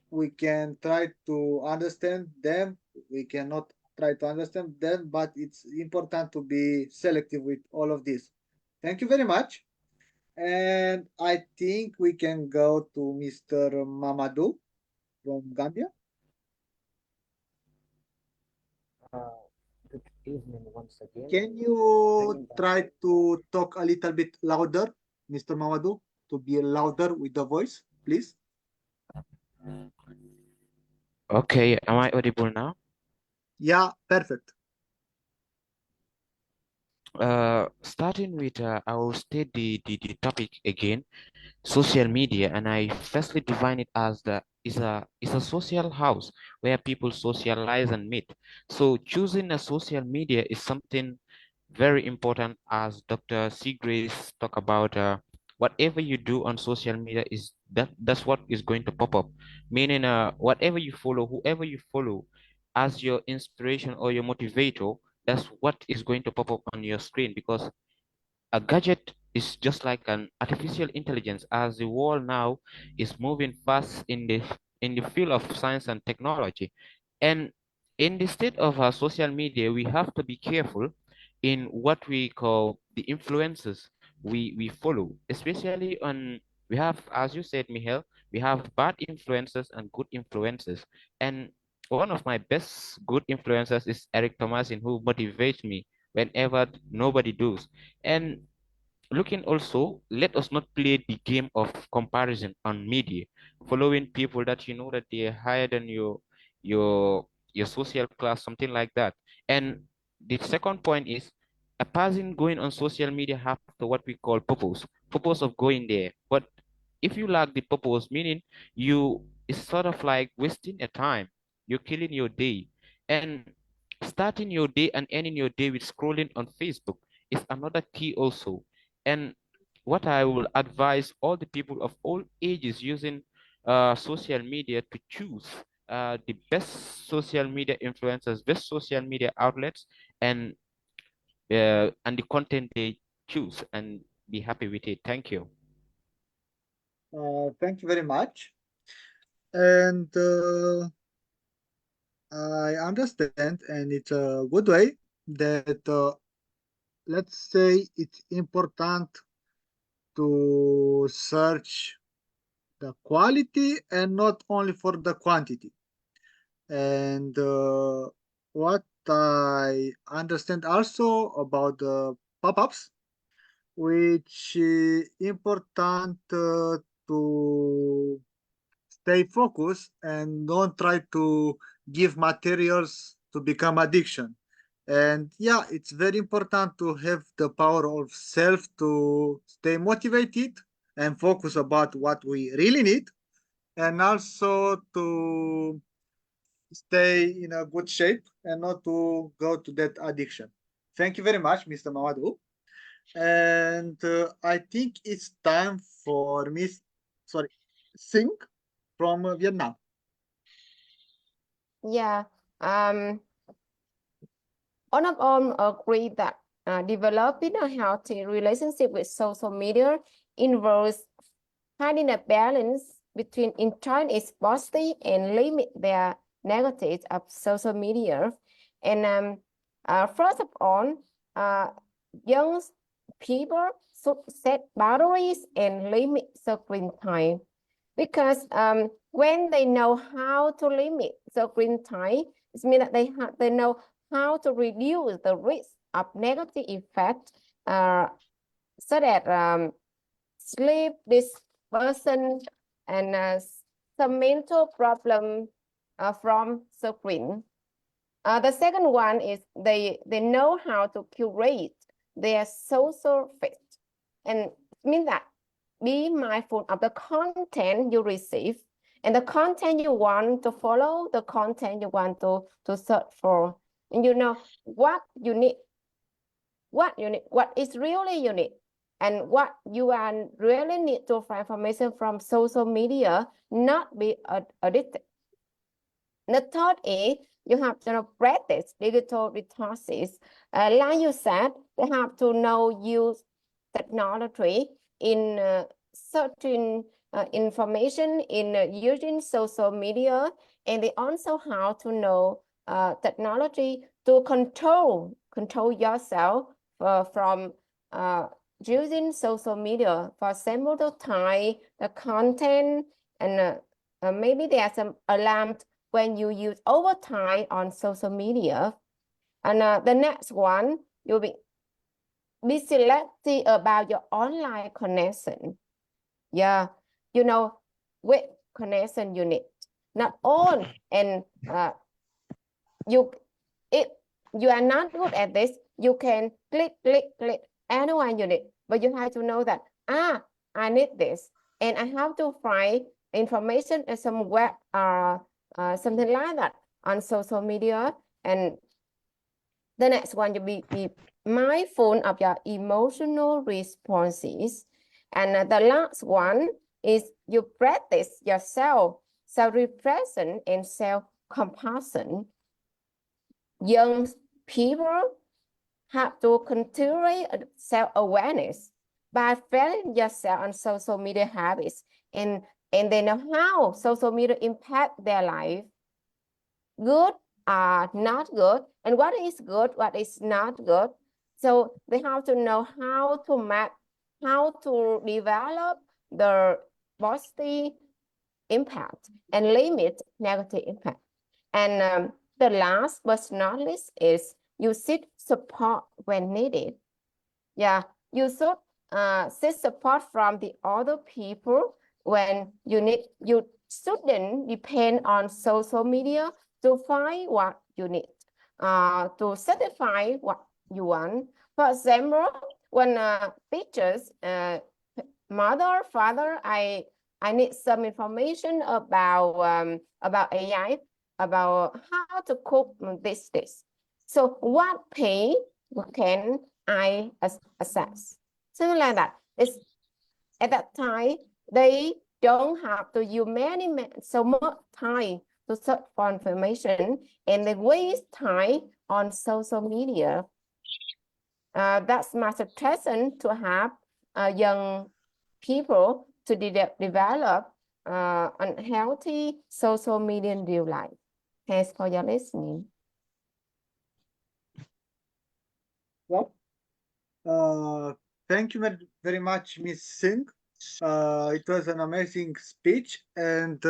We can try to understand them. We cannot try to understand them, but it's important to be selective with all of this. Thank you very much. And I think we can go to Mr. Mamadou from Gambia. Good evening once again. Can you try to talk a little bit louder, Mr. Mamadou? to be louder with the voice, please. Okay, am I audible now? Yeah, perfect. Starting with, I will state the topic again, social media, and I firstly define it as is a social house where people socialize and meet. So choosing a social media is something very important, as Dr. Seagrace talk about. Whatever you do on social media that's what is going to pop up. Meaning, whatever you follow, whoever you follow, as your inspiration or your motivator, that's what is going to pop up on your screen, because a gadget is just like an artificial intelligence, as the world now is moving fast in the field of science and technology. And in the state of our social media, we have to be careful in what we call the influences we follow, especially on, we have, as you said, Mihail, we have bad influences and good influences. And one of my best good influencers is Eric Thomasin, who motivates me whenever nobody does. And looking also, let us not play the game of comparison on media, following people that you know that they're higher than your your social class, something like that. And the second point is, a person going on social media have to what we call purpose of going there. But if you lack the purpose, meaning you, it's sort of like wasting a time, you're killing your day. And starting your day and ending your day with scrolling on Facebook is another key also. And what I will advise all the people of all ages using social media to choose the best social media influencers, best social media outlets, and the content they choose, and be happy with it. Thank you. Thank you very much. And I understand, and it's a good way that let's say it's important to search the quality and not only for the quantity. And what I understand also about the pop-ups, which important to stay focused and don't try to give materials to become addiction. And yeah, it's very important to have the power of self to stay motivated and focus about what we really need, and also to stay in a good shape and not to go to that addiction. Thank you very much, Mr. Mamadou. And I think it's time for Miss, sorry, Singh from Vietnam. Yeah, all of them agree that developing a healthy relationship with social media involves finding a balance between enjoying its positive and limit their negatives of social media. And first of all, young people should set boundaries and limit screen time, because when they know how to limit screen time, it means that they know how to reduce the risk of negative effects, so that sleep dispersion and some mental problem from screen. The second one is they know how to curate their social feed, and it means that be mindful of the content you receive and the content you want to follow, the content you want to search for, and you know what you need, what is really you need, and what you are really need to find information from social media, not be addicted. The third is you have to practice digital resources. Like you said, they have to know use technology in searching information, in using social media, and they also have to know technology to control yourself from using social media. For example, the time, the content, and maybe there's some alarm when you use overtime on social media. And the next one, you'll be selective about your online connection. Yeah, you know, with connection you need, not all, and you, if you are not good at this, you can click anyone you need, but you have to know that, I need this, and I have to find information in some web or something like that on social media. And the next one, you be mindful of your emotional responses. And the last one is you practice yourself, self-reflection and self-compassion. Young people have to cultivate self-awareness by failing yourself on social media habits, and they know how social media impact their life, good or not good, and what is good, what is not good. So they have to know how to map, how to develop the positive impact and limit negative impact. And the last but not least is you seek support when needed. Yeah, you should seek support from the other people when you need. You shouldn't depend on social media to find what you need, to satisfy what you want. For example, when pictures, mother, father, I need some information about AI, about how to cook this dish. So what page can I access? Something like that. It's at that time they don't have to use so much time to search for information, and they waste time on social media. That's my suggestion to have young people to develop unhealthy social media in real life. Thanks for your listening. Well, thank you very much, Miss Singh. It was an amazing speech, and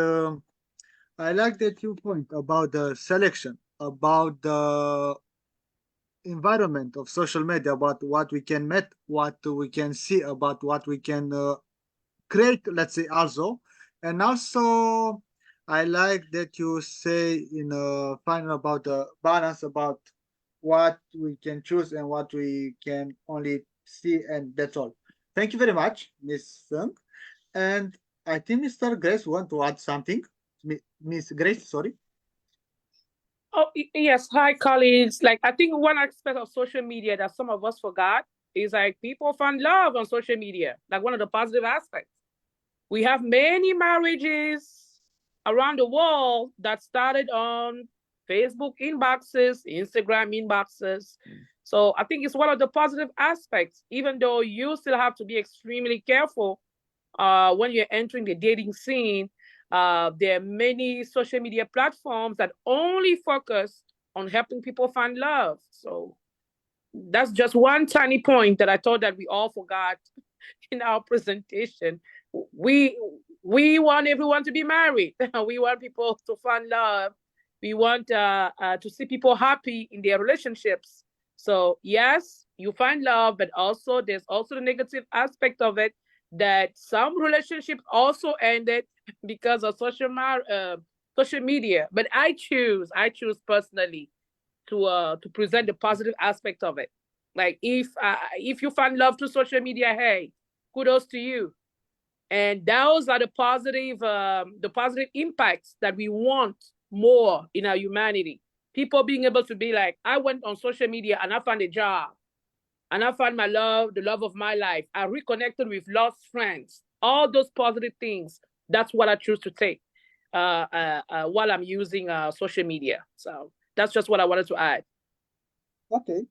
I like that you point about the selection, about the environment of social media, about what we can meet, what we can see, about what we can create, let's say, also. And also, I like that you say in final about the balance, about what we can choose and what we can only see, and that's all. Thank you very much, Miss Sung. And I think Mr. Grace want to add something. Miss Grace, sorry. Oh, yes. Hi, colleagues. Like, I think one aspect of social media that some of us forgot is like people find love on social media, like one of the positive aspects. We have many marriages around the world that started on Facebook inboxes, Instagram inboxes. So I think it's one of the positive aspects, even though you still have to be extremely careful when you're entering the dating scene. There are many social media platforms that only focus on helping people find love. So that's just one tiny point that I thought that we all forgot in our presentation. We want everyone to be married. We want people to find love. We want to see people happy in their relationships. So yes, you find love, but also there's also the negative aspect of it, that some relationships also ended because of social media. But I choose personally to present the positive aspect of it. Like if you find love through social media, hey, kudos to you. And those are the positive impacts that we want more in our humanity. People being able to be like, I went on social media and I found a job, and I found my love, the love of my life. I reconnected with lost friends. All those positive things. That's what I choose to take while I'm using social media. So that's just what I wanted to add. Okay.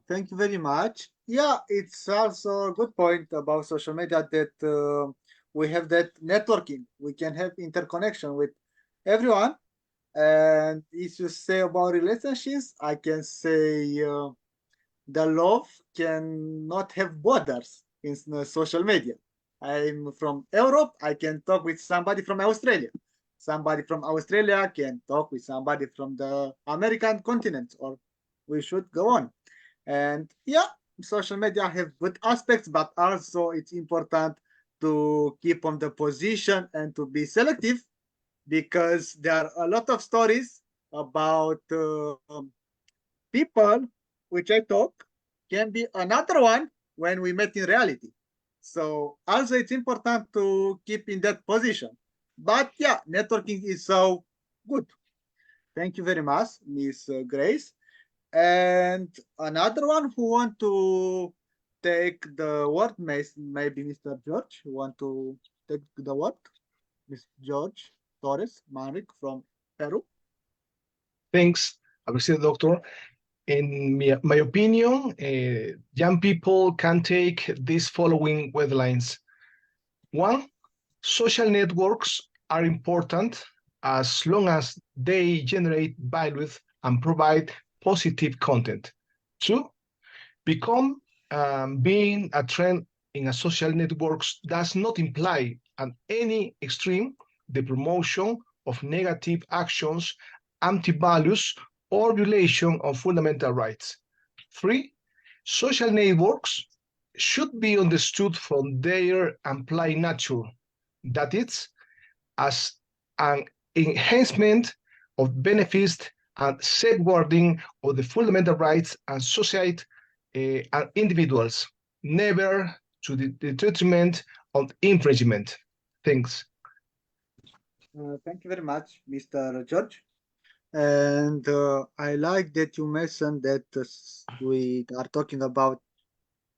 Thank you very much. Yeah, it's also a good point about social media that we have that networking. We can have interconnection with everyone. And if you say about relationships, I can say the love cannot have borders in social media. I'm from Europe. I can talk with somebody from Australia. Somebody from Australia can talk with somebody from the American continent, or we should go on. And yeah, social media have good aspects, but also it's important to keep on the position and to be selective, because there are a lot of stories about people which I talk can be another one when we met in reality. So also it's important to keep in that position. But yeah, networking is so good. Thank you very much, Miss Grace. And another one who want to take the word, maybe Mr. George, who want to take the word? Mr. George Torres Manrique from Peru. Thanks, appreciate, doctor. In my opinion, young people can take these following guidelines. One, social networks are important as long as they generate value and provide positive content. Two, being a trend in a social networks does not imply at any extreme the promotion of negative actions, anti-values, or violation of fundamental rights. Three, social networks should be understood from their implied nature, that is, as an enhancement of benefits and safeguarding of the fundamental rights and society and individuals, never to the detriment of infringement. Thanks. Thank you very much, Mr. George. And I like that you mentioned that we are talking about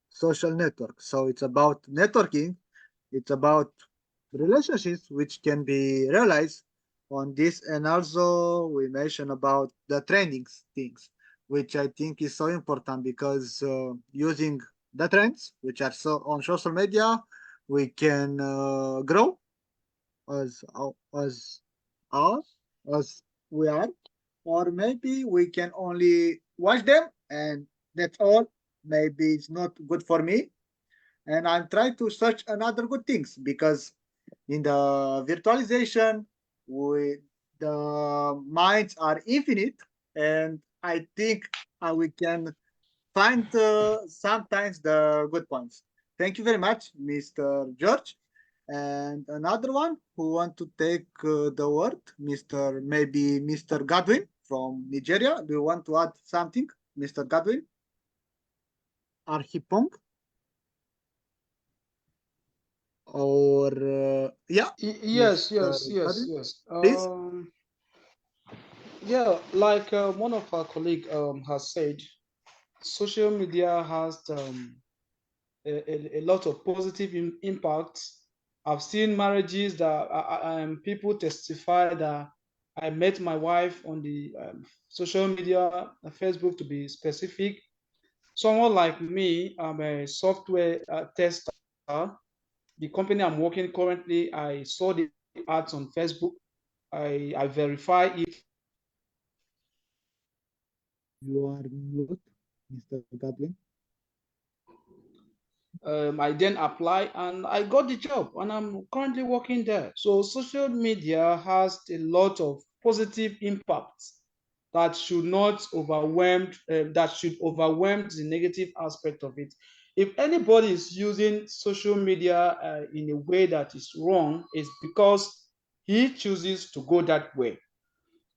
social network. So it's about networking, it's about relationships which can be realized on this. And also we mentioned about the trainings things, which I think is so important, because using the trends which are so on social media, we can grow as as us as we are, or maybe we can only watch them and that's all. Maybe it's not good for me, and I'm trying to search another good things, because in the virtualization, we the minds are infinite, and I think we can find sometimes the good points. Thank you very much, Mr. George. And another one who want to take the word, maybe Mr. Godwin from Nigeria. Do you want to add something, Mr. Godwin? Arhipong? Or yeah, Yes, Mr. yes, yes, Godwin, yes. please. Yeah, like one of our colleague has said, social media has a lot of positive impacts. I've seen marriages that people testify that I met my wife on the social media, Facebook to be specific. Someone like me, I'm a software tester. The company I'm working currently, I saw the ads on Facebook. I verify it. You are mute, Mr. Godwin. I then apply and I got the job and I'm currently working there. So social media has a lot of positive impacts that should not that should overwhelm the negative aspect of it. If anybody is using social media in a way that is wrong, it's because he chooses to go that way.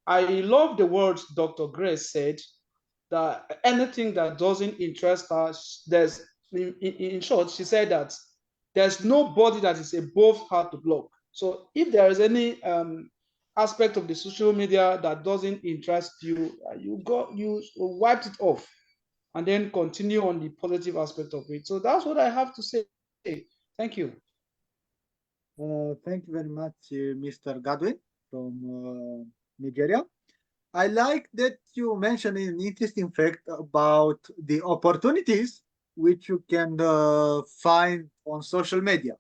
I love the words Dr. Grace said, that anything that doesn't interest her, there's in short, she said that there's nobody that is above her to block. So if there is any aspect of the social media that doesn't interest you, you wiped it off and then continue on the positive aspect of it. So that's what I have to say. Thank you. Thank you very much, Mr. Godwin from Nigeria. I like that you mentioned an interesting fact about the opportunities which you can find on social media.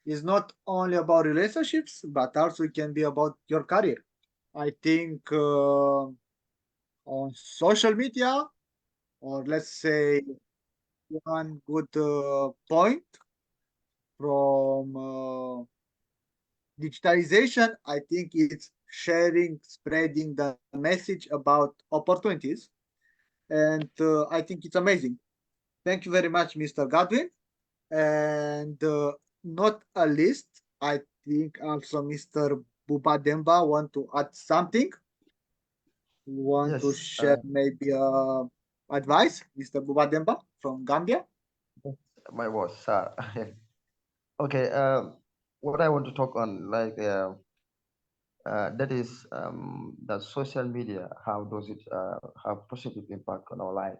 It's not only about relationships, but also it can be about your career. I think on social media, or let's say one good point from digitalization, I think it's sharing, spreading the message about opportunities. And I think it's amazing. Thank you very much, Mr. Godwin. And not a list, I think also Mr. Buba Demba want to add something. Want to Yes, share maybe advice, Mr. Buba Demba from Gambia? my boss. Okay. What I want to talk on, like, that is that social media. How does it have positive impact on our life?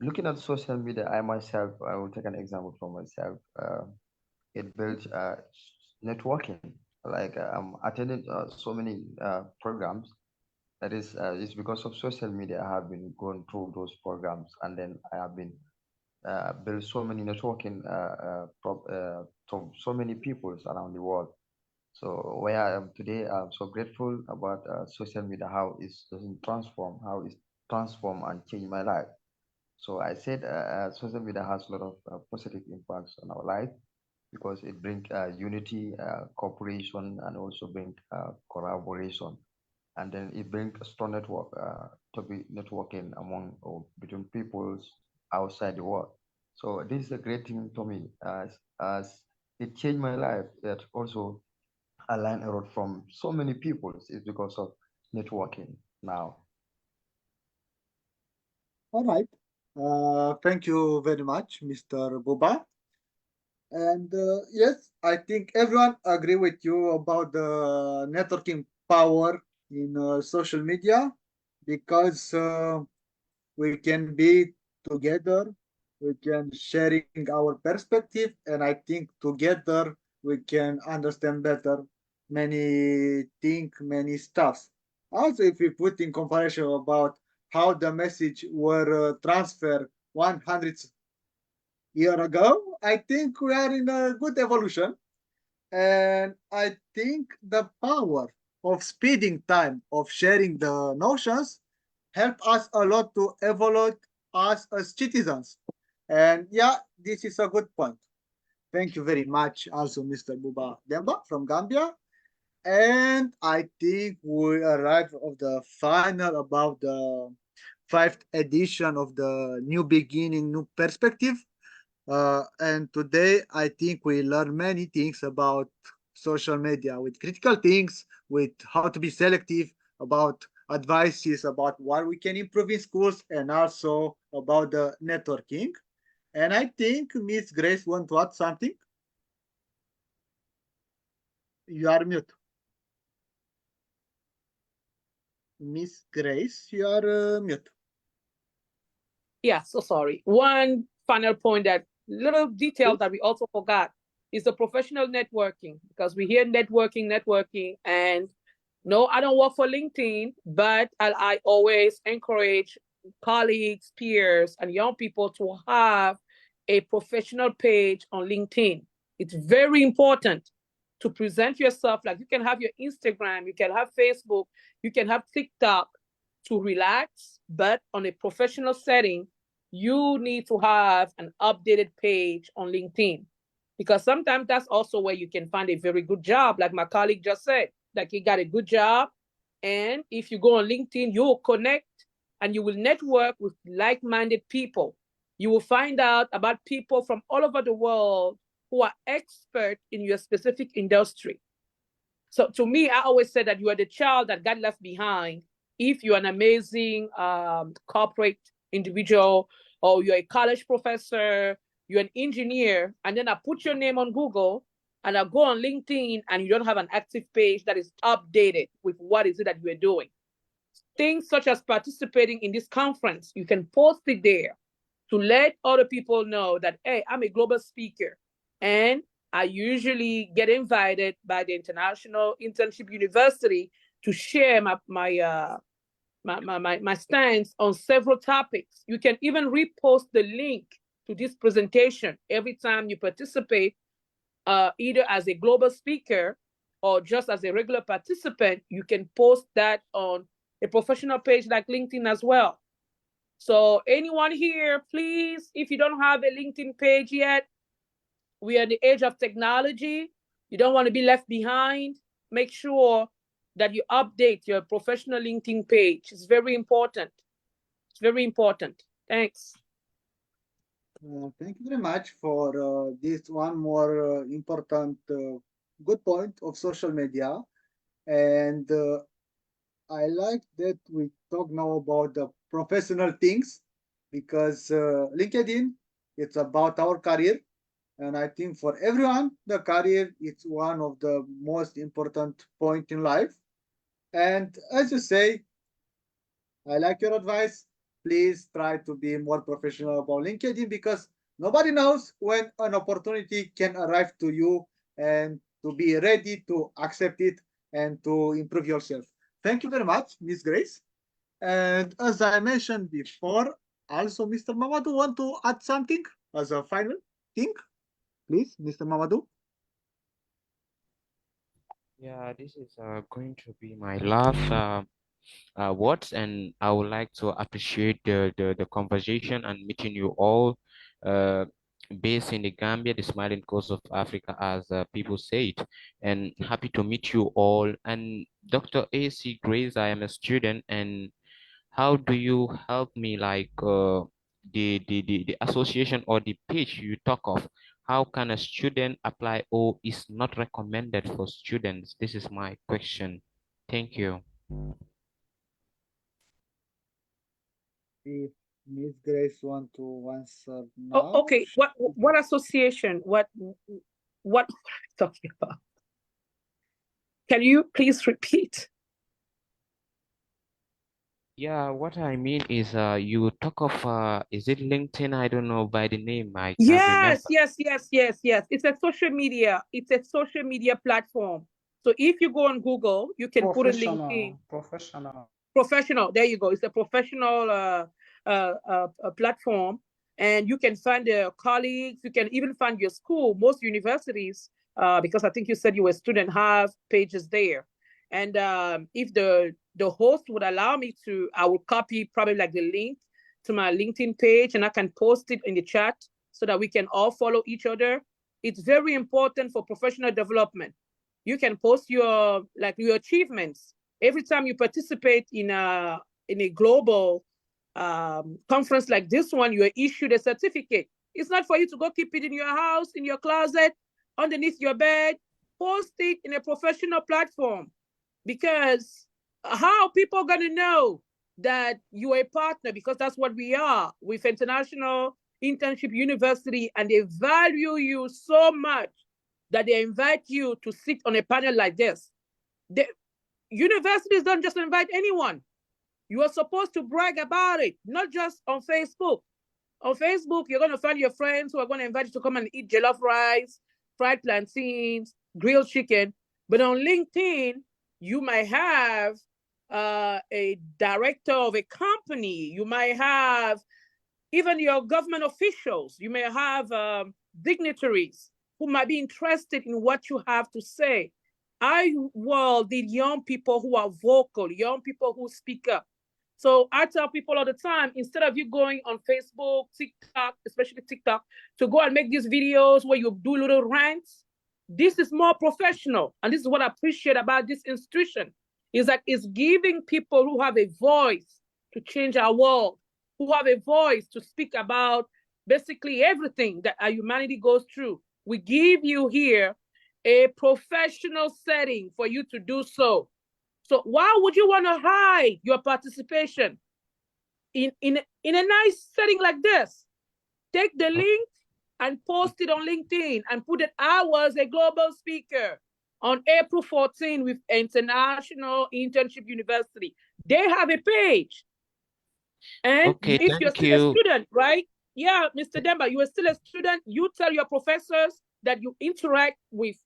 Looking at social media, I myself, I will take an example from myself. It builds networking. Like, I'm attending so many programs. That is, it's because of social media. I have been going through those programs, and then I have been build so many networking to so many peoples around the world. So where I am today, I'm so grateful about social media, how it doesn't transform, how it transform and change my life. So I said social media has a lot of positive impacts on our life because it brings unity, cooperation, and also bring collaboration. And then it brings a strong network to be networking among or between peoples outside the world. So this is a great thing to me as it changed my life. It also I learned a lot from so many people. It's because of networking now. All right. Thank you very much, Mr. Buba. And yes, I think everyone agree with you about the networking power in social media because we can be together, we can sharing our perspective, and I think together we can understand better many things, many stuffs. Also, if we put in comparison about how the message were transferred 100 year ago, I think we are in a good evolution. And I think the power of speeding time, of sharing the notions, help us a lot to evolve us as citizens. And yeah, this is a good point. Thank you very much, also Mr. Buba Demba from Gambia. And I think we arrived of the final about the fifth edition of the New Beginning, New Perspective. And today, I think we learn many things about social media with critical things, with how to be selective, about advices about what we can improve in schools, and also about the networking. And I think Miss Grace want to add something. You are mute. Miss Grace, you are mute. Yeah, so sorry. One final point, that little detail that we also forgot is the professional networking, because we hear networking, and no, I don't work for LinkedIn, but I always encourage colleagues, peers, and young people to have a professional page on LinkedIn. It's very important to present yourself. Like, you can have your Instagram, you can have Facebook, you can have TikTok to relax, but on a professional setting, you need to have an updated page on LinkedIn, because sometimes that's also where you can find a very good job. Like my colleague just said, like, he got a good job. And if you go on LinkedIn, you will connect and you will network with like-minded people. You will find out about people from all over the world who are expert in your specific industry. So to me, I always say that you are the child that got left behind if you're an amazing corporate individual, or you're a college professor, you're an engineer, and then I put your name on Google and I go on LinkedIn and you don't have an active page that is updated with what is it that you're doing. Things such as participating in this conference, you can post it there to let other people know that, hey, I'm a global speaker. And I usually get invited by the International Internship University to share my stance on several topics. You can even repost the link to this presentation every time you participate, either as a global speaker or just as a regular participant. You can post that on a professional page like LinkedIn as well. So anyone here, please, if you don't have a LinkedIn page yet, we are in the age of technology. You don't want to be left behind. Make sure that you update your professional LinkedIn page. It's very important. It's very important. Thanks. Thank you very much for this one more important good point of social media. And I like that we talk now about the professional things because LinkedIn, it's about our career. And I think for everyone, the career is one of the most important point in life. And as you say, I like your advice. Please try to be more professional about LinkedIn because nobody knows when an opportunity can arrive to you and to be ready to accept it and to improve yourself. Thank you very much, Miss Grace. And as I mentioned before, also Mr. Mamadou want to add something as a final thing, please, Mr. Mamadou. Yeah, this is going to be my last words, and I would like to appreciate the conversation and meeting you all uh, based in the Gambia, the smiling coast of Africa, as people say it. And happy to meet you all. And Dr. A.C. Grace, I am a student, and how do you help me like the association or the page you talk of? How can a student apply or is not recommended for students? This is my question. Thank you. If Miss Grace want to answer Oh, now. okay. What association? What are you talking about? Can you please repeat? Yeah, what I mean is you talk of is it LinkedIn? I don't know by the name. I can't Yes, remember. yes. It's a social media. It's a social media platform. So if you go on Google, you can put in LinkedIn. Professional. There you go. It's a professional platform, and you can find colleagues. You can even find your school. Most universities, because I think you said you were a student, have pages there. And if the host would allow me to, I would copy probably like the link to my LinkedIn page, and I can post it in the chat so that we can all follow each other. It's very important for professional development. You can post your achievements every time you participate in a global conference like this one. You are issued a certificate. It's not for you to go keep it in your house, in your closet, underneath your bed. Post it in a professional platform, because how people going to know that you are a partner? Because that's what we are with International Internship University, and they value you so much that they invite you to sit on a panel like this. The universities don't just invite anyone. You are supposed to brag about it, not just on Facebook. On Facebook, you're going to find your friends who are going to invite you to come and eat jollof rice, fried plantains, grilled chicken. But on LinkedIn, you might have a director of a company. You might have even your government officials. You may have dignitaries who might be interested in what you have to say. I need young people who are vocal, young people who speak up. So I tell people all the time, instead of you going on Facebook, TikTok, especially TikTok, to go and make these videos where you do little rants, this is more professional. And this is what I appreciate about this institution, is that it's giving people who have a voice to change our world, who have a voice to speak about basically everything that our humanity goes through. We give you here a professional setting for you to do so. So why would you want to hide your participation in a nice setting like this? Take the link and post it on LinkedIn and put it, I was a global speaker on April 14 with International Internship University. They have a page. And Okay, if you're thank still a you. student, right? Yeah, Mr. Demba, you are still a student. You tell your professors that you interact with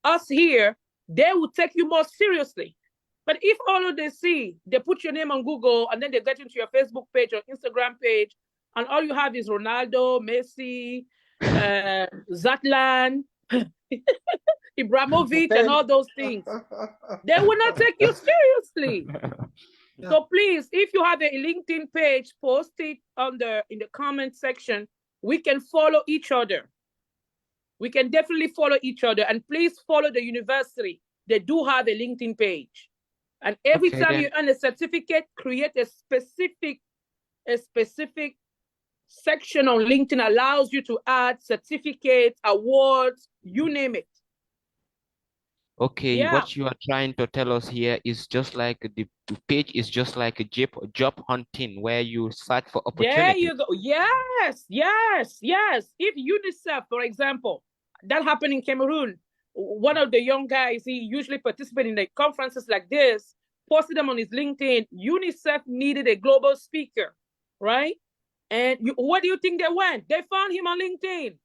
us here, they will take you more seriously. But if all of they see, they put your name on Google and then they get into your Facebook page or Instagram page, and all you have is Ronaldo, Messi, Zlatan, Ibrahimovic, and all those things, they will not take you seriously. So please, if you have a LinkedIn page, post it in the comment section. We can follow each other. We can definitely follow each other. And please follow the university. They do have a LinkedIn page. And every time you earn a certificate, create a specific section on LinkedIn allows you to add certificates, awards, you name it. Okay, Yeah. what you are trying to tell us here is just like the page is just like a job hunting where you search for There opportunity. you go. Yes, yes, yes. If UNICEF, for example, that happened in Cameroon, one of the young guys, he usually participates in the conferences like this, posted them on his LinkedIn. UNICEF needed a global speaker, right? And what do you think they went? They found him on LinkedIn.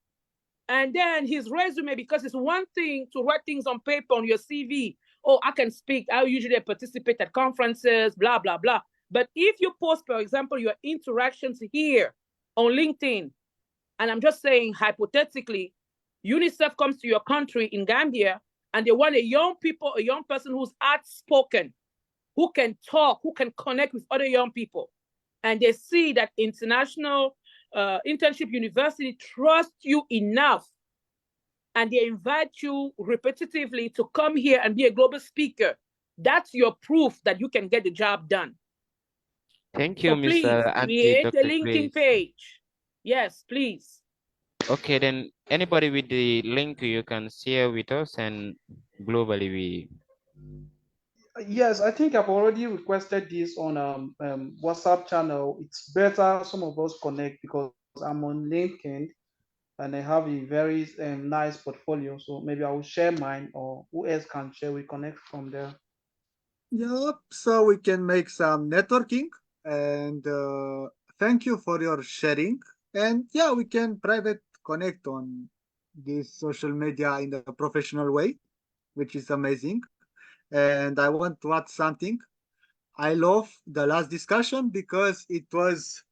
And then his resume, because it's one thing to write things on paper on your CV. Oh, I can speak. I usually participate at conferences, blah, blah, blah. But if you post, for example, your interactions here on LinkedIn, and I'm just saying hypothetically, UNICEF comes to your country in Gambia and they want a young person who's outspoken, who can talk, who can connect with other young people. And they see that international internship university trusts you enough and they invite you repetitively to come here and be a global speaker. That's your proof that you can get the job done. Thank you, So please Mr. Auntie create a Dr. LinkedIn Grace. page. Yes, please. Okay, then anybody with the link you can share with us, and globally we. Yes, I think I've already requested this on WhatsApp channel. It's better some of us connect because I'm on LinkedIn and I have a very nice portfolio. So maybe I will share mine, or who else can share. We connect from there. Yep, so we can make some networking, and thank you for your sharing. And yeah, we can private connect on this social media in a professional way, which is amazing. And I want to add something. I love the last discussion because it was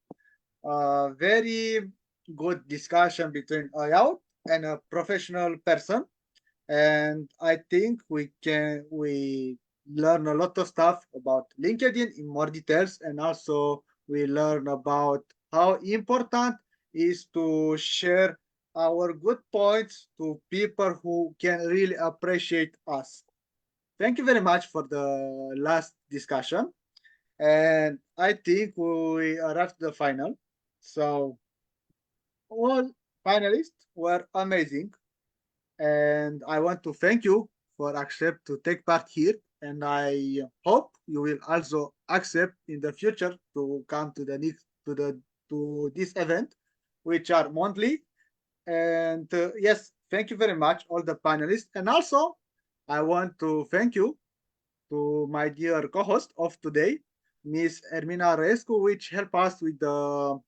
a very good discussion between a youth and a professional person. And I think we learn a lot of stuff about LinkedIn in more details, and also we learn about how important is to share our good points to people who can really appreciate us. Thank you very much for the last discussion, and I think we arrived at the final. So all finalists were amazing, and I want to thank you for accept to take part here. And I hope you will also accept in the future to come to the next to this event, which are monthly. And yes, thank you very much, all the panelists. And also, I want to thank you to my dear co-host of today, Miss Ermina Rescu, which helped us with the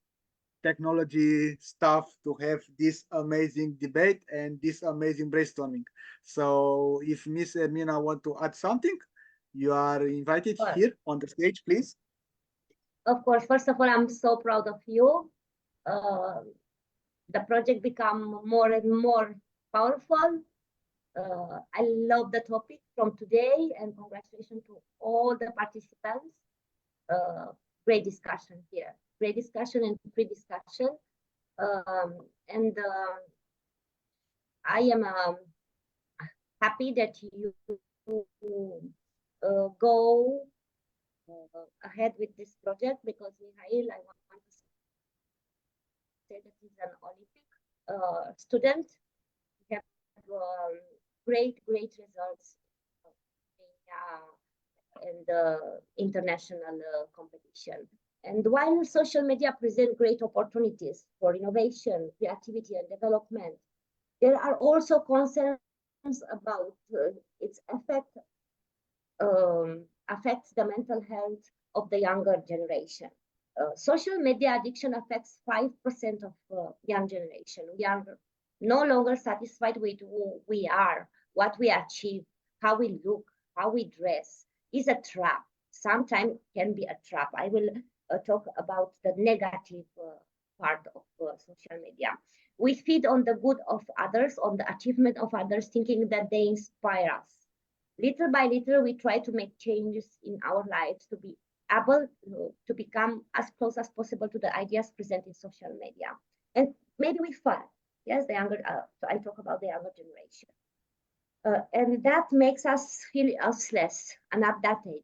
technology stuff to have this amazing debate and this amazing brainstorming. So if Miss Ermina want to add something, you are invited here on the stage, please. Of course, first of all, I'm so proud of you. The project become more and more powerful. I love the topic from today, and congratulations to all the participants. Great discussion here. Great discussion and pre-discussion. I am happy that you go ahead with this project, because Mihail, I want to say that he's an Olympic student. We have great results in the international competition. And while social media present great opportunities for innovation, creativity, and development, there are also concerns about its effect affects the mental health of the younger generation. Social media addiction affects 5% of young generation. We are no longer satisfied with who we are, what we achieve, how we look, how we dress. Is a trap. Sometimes can be a trap. I will talk about the negative part of social media. We feed on the good of others, on the achievement of others, thinking that they inspire us. Little by little, we try to make changes in our lives to be able to become as close as possible to the ideas presented in social media. And maybe we fall. Yes, the younger. So I talk about the younger generation. And that makes us feel useless and updated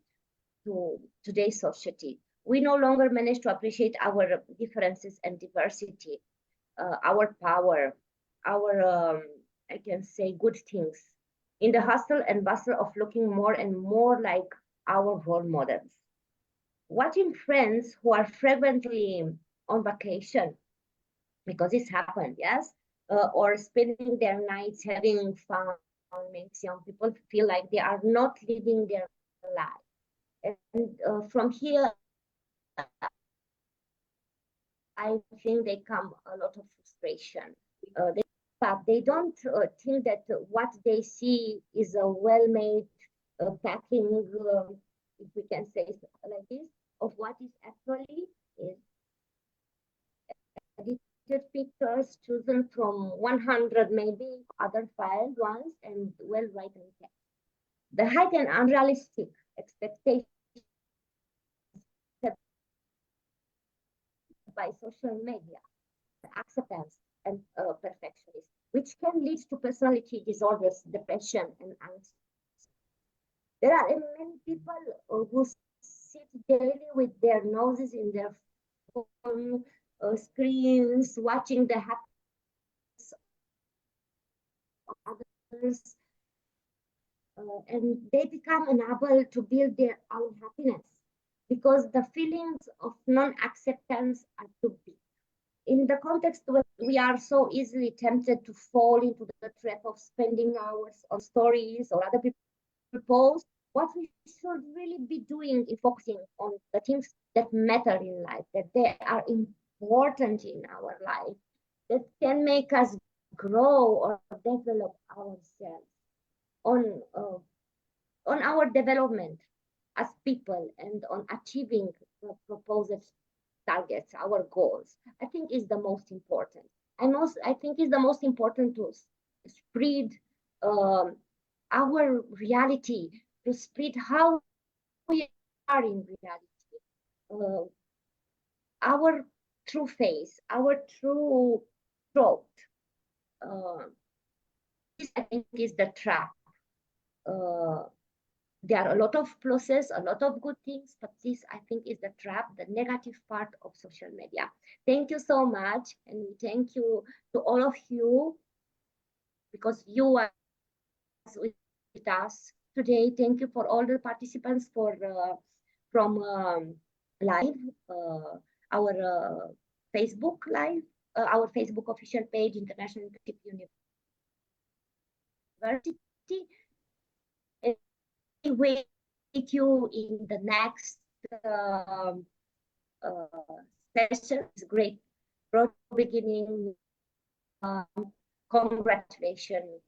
to today's society. we no longer manage to appreciate our differences and diversity, our power, our, I can say, good things, in the hustle and bustle of looking more and more like our role models. Watching friends who are frequently on vacation, because it's happened, yes, or spending their nights having fun makes young people feel like they are not living their life. And from here, I think they come a lot of frustration. But they don't think that what they see is a well-made packing, if we can say like this, of what is actually is edited pictures chosen from 100 maybe other filed ones and well-written text. The heightened unrealistic expectations set by social media, acceptance, and perfectionism, which can lead to personality disorders, depression, and anxiety. There are many people who sit daily with their noses in their phone screens, watching the happiness of others, and they become unable to build their own happiness because the feelings of non-acceptance are too big. In the context where we are so easily tempted to fall into the trap of spending hours on stories or other people's posts, what we should really be doing is focusing on the things that matter in life, that they are important in our life, that can make us grow or develop ourselves, on our development as people and on achieving the proposed targets, our goals. I think is the most important. I think is the most important to spread our reality, to spread how we are in reality, our true face, our true throat. This I think is the trap. There are a lot of pluses, a lot of good things, but this I think is the trap, the negative part of social media. Thank you so much, and thank you to all of you because you are with us today. Thank you for all the participants from live, our Facebook live, our Facebook official page, International University. And wait you in the next session. It's great beginning. Congratulations.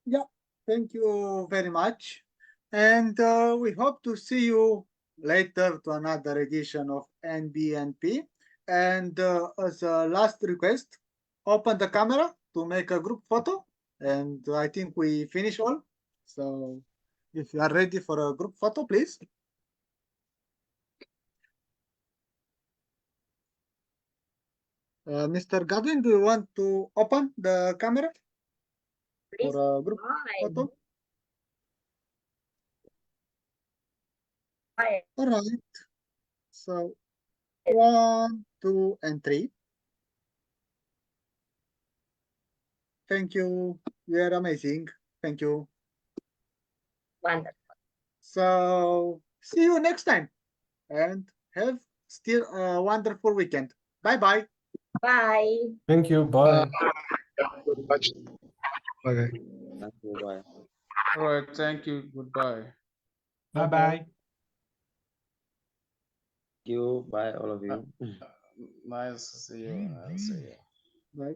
Yeah, thank you very much. And we hope to see you later to another edition of N.B.N.P. And as a last request, open the camera to make a group photo. And I think we finish all. So if you are ready for a group photo, please. Mr. Godwin, do you want to open the camera Please. for a group photo? All right. So 1, 2, and 3. Thank you. You are amazing. Thank you. Wonderful. So see you next time and have still a wonderful weekend. Bye-bye. Bye. Thank you. Bye. Bye. Thank you. Bye. All right. Thank you. Goodbye. Bye-bye. Thank you. Bye, all of you. Nice to see you. I'll see you. Bye.